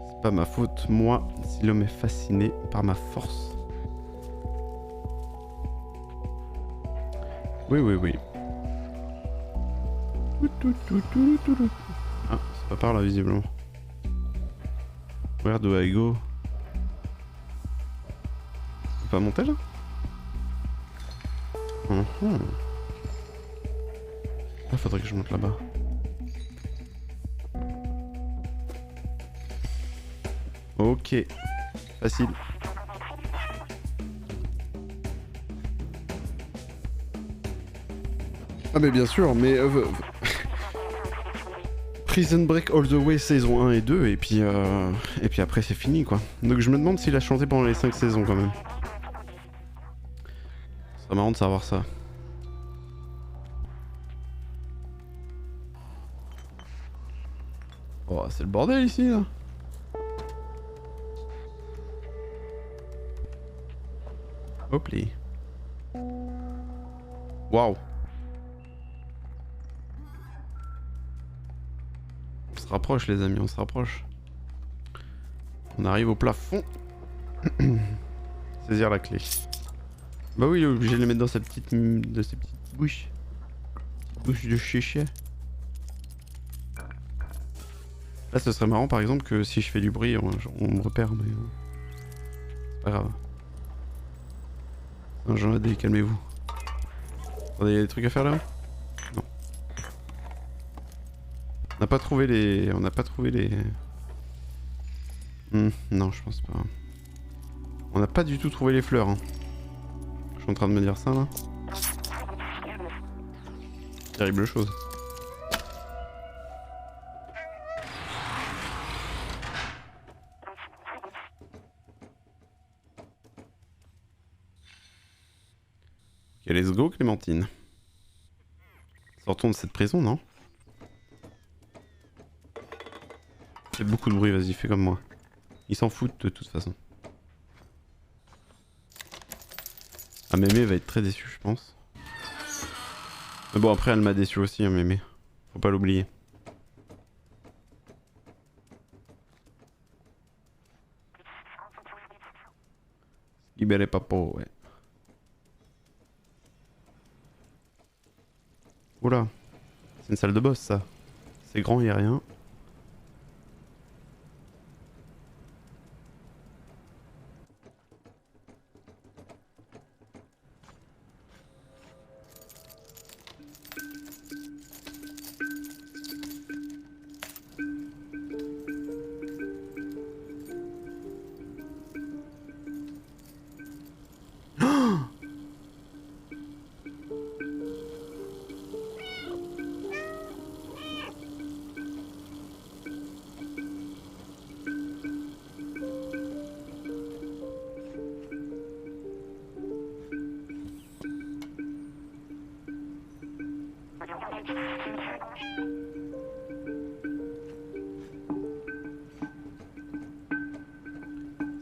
C'est pas ma faute, moi, si l'homme est fasciné par ma force. Oui, oui, oui. Ah, c'est pas par là, visiblement. Where do I go? On peut pas monter là? Ah, faudrait que je monte là-bas. Ok. Facile. Ah mais bien sûr, mais... Prison Break All the Way saison 1 et 2, et puis après c'est fini quoi. Donc je me demande s'il a chanté pendant les 5 saisons quand même. Ce serait marrant de savoir ça. Oh, c'est le bordel ici là. Hop là. Waouh. On se rapproche les amis, on se rapproche. On arrive au plafond. Saisir la clé. Bah oui, il est obligé de les mettre dans sa petite... de ses petites bouches. Bouche de chicha. Là ce serait marrant par exemple que si je fais du bruit, on me repère mais... c'est pas grave. Non, j'en ai des, calmez-vous. Attendez, y a des trucs à faire là? Non. On n'a pas trouvé les... non, je pense pas. On n'a pas du tout trouvé les fleurs. Hein. Je suis en train de me dire ça là. Terrible chose. Ok, let's go Clémentine. Sortons de cette prison, non? Fais beaucoup de bruit, vas-y, fais comme moi. Ils s'en foutent de toute façon. Ah, Mémé va être très déçue, je pense. Mais bon, après, elle m'a déçu aussi, hein, Mémé. Faut pas l'oublier. Libérez papa, ouais. Oula, c'est une salle de boss ça. C'est grand, y'a rien.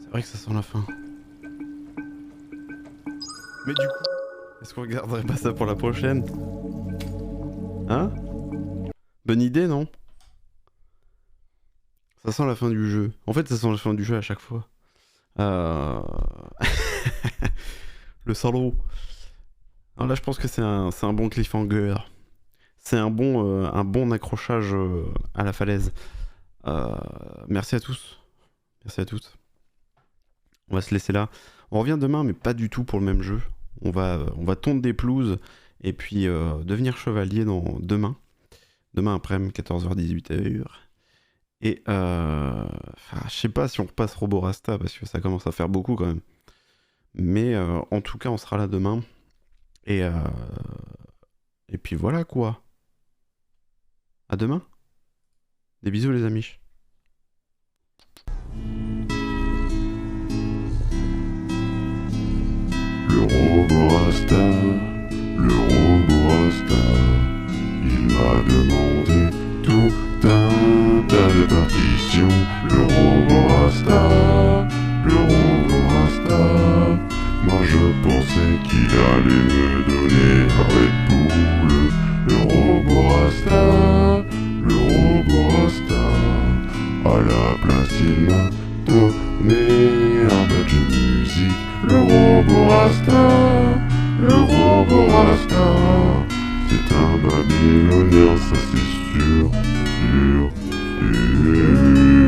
C'est vrai que ça sent la fin. Mais du coup, est-ce qu'on regarderait pas ça pour la prochaine? Hein? Bonne idée, non? Ça sent la fin du jeu. En fait, ça sent la fin du jeu à chaque fois. Le salaud. Alors là, je pense que c'est un bon cliffhanger. C'est un bon accrochage à la falaise. Merci à tous. Merci à toutes. On va se laisser là. On revient demain, mais pas du tout pour le même jeu. On va tondre des pelouses et puis devenir chevalier demain. Demain après-midi, 14h-18h. Et je sais pas si on repasse Roborasta parce que ça commence à faire beaucoup quand même. Mais en tout cas, on sera là demain. Et puis voilà quoi. À demain. Des bisous les amis. Le Roborasta, il m'a demandé tout un tas de partitions. Le Roborasta, moi je pensais qu'il allait me donner un Red Bull. Le Roborasta. À la place, il m'a donné un badge de musique. Le robot Rasta, le robot Rasta. C'est un babylonien, ça c'est sûr, sûr, sûr.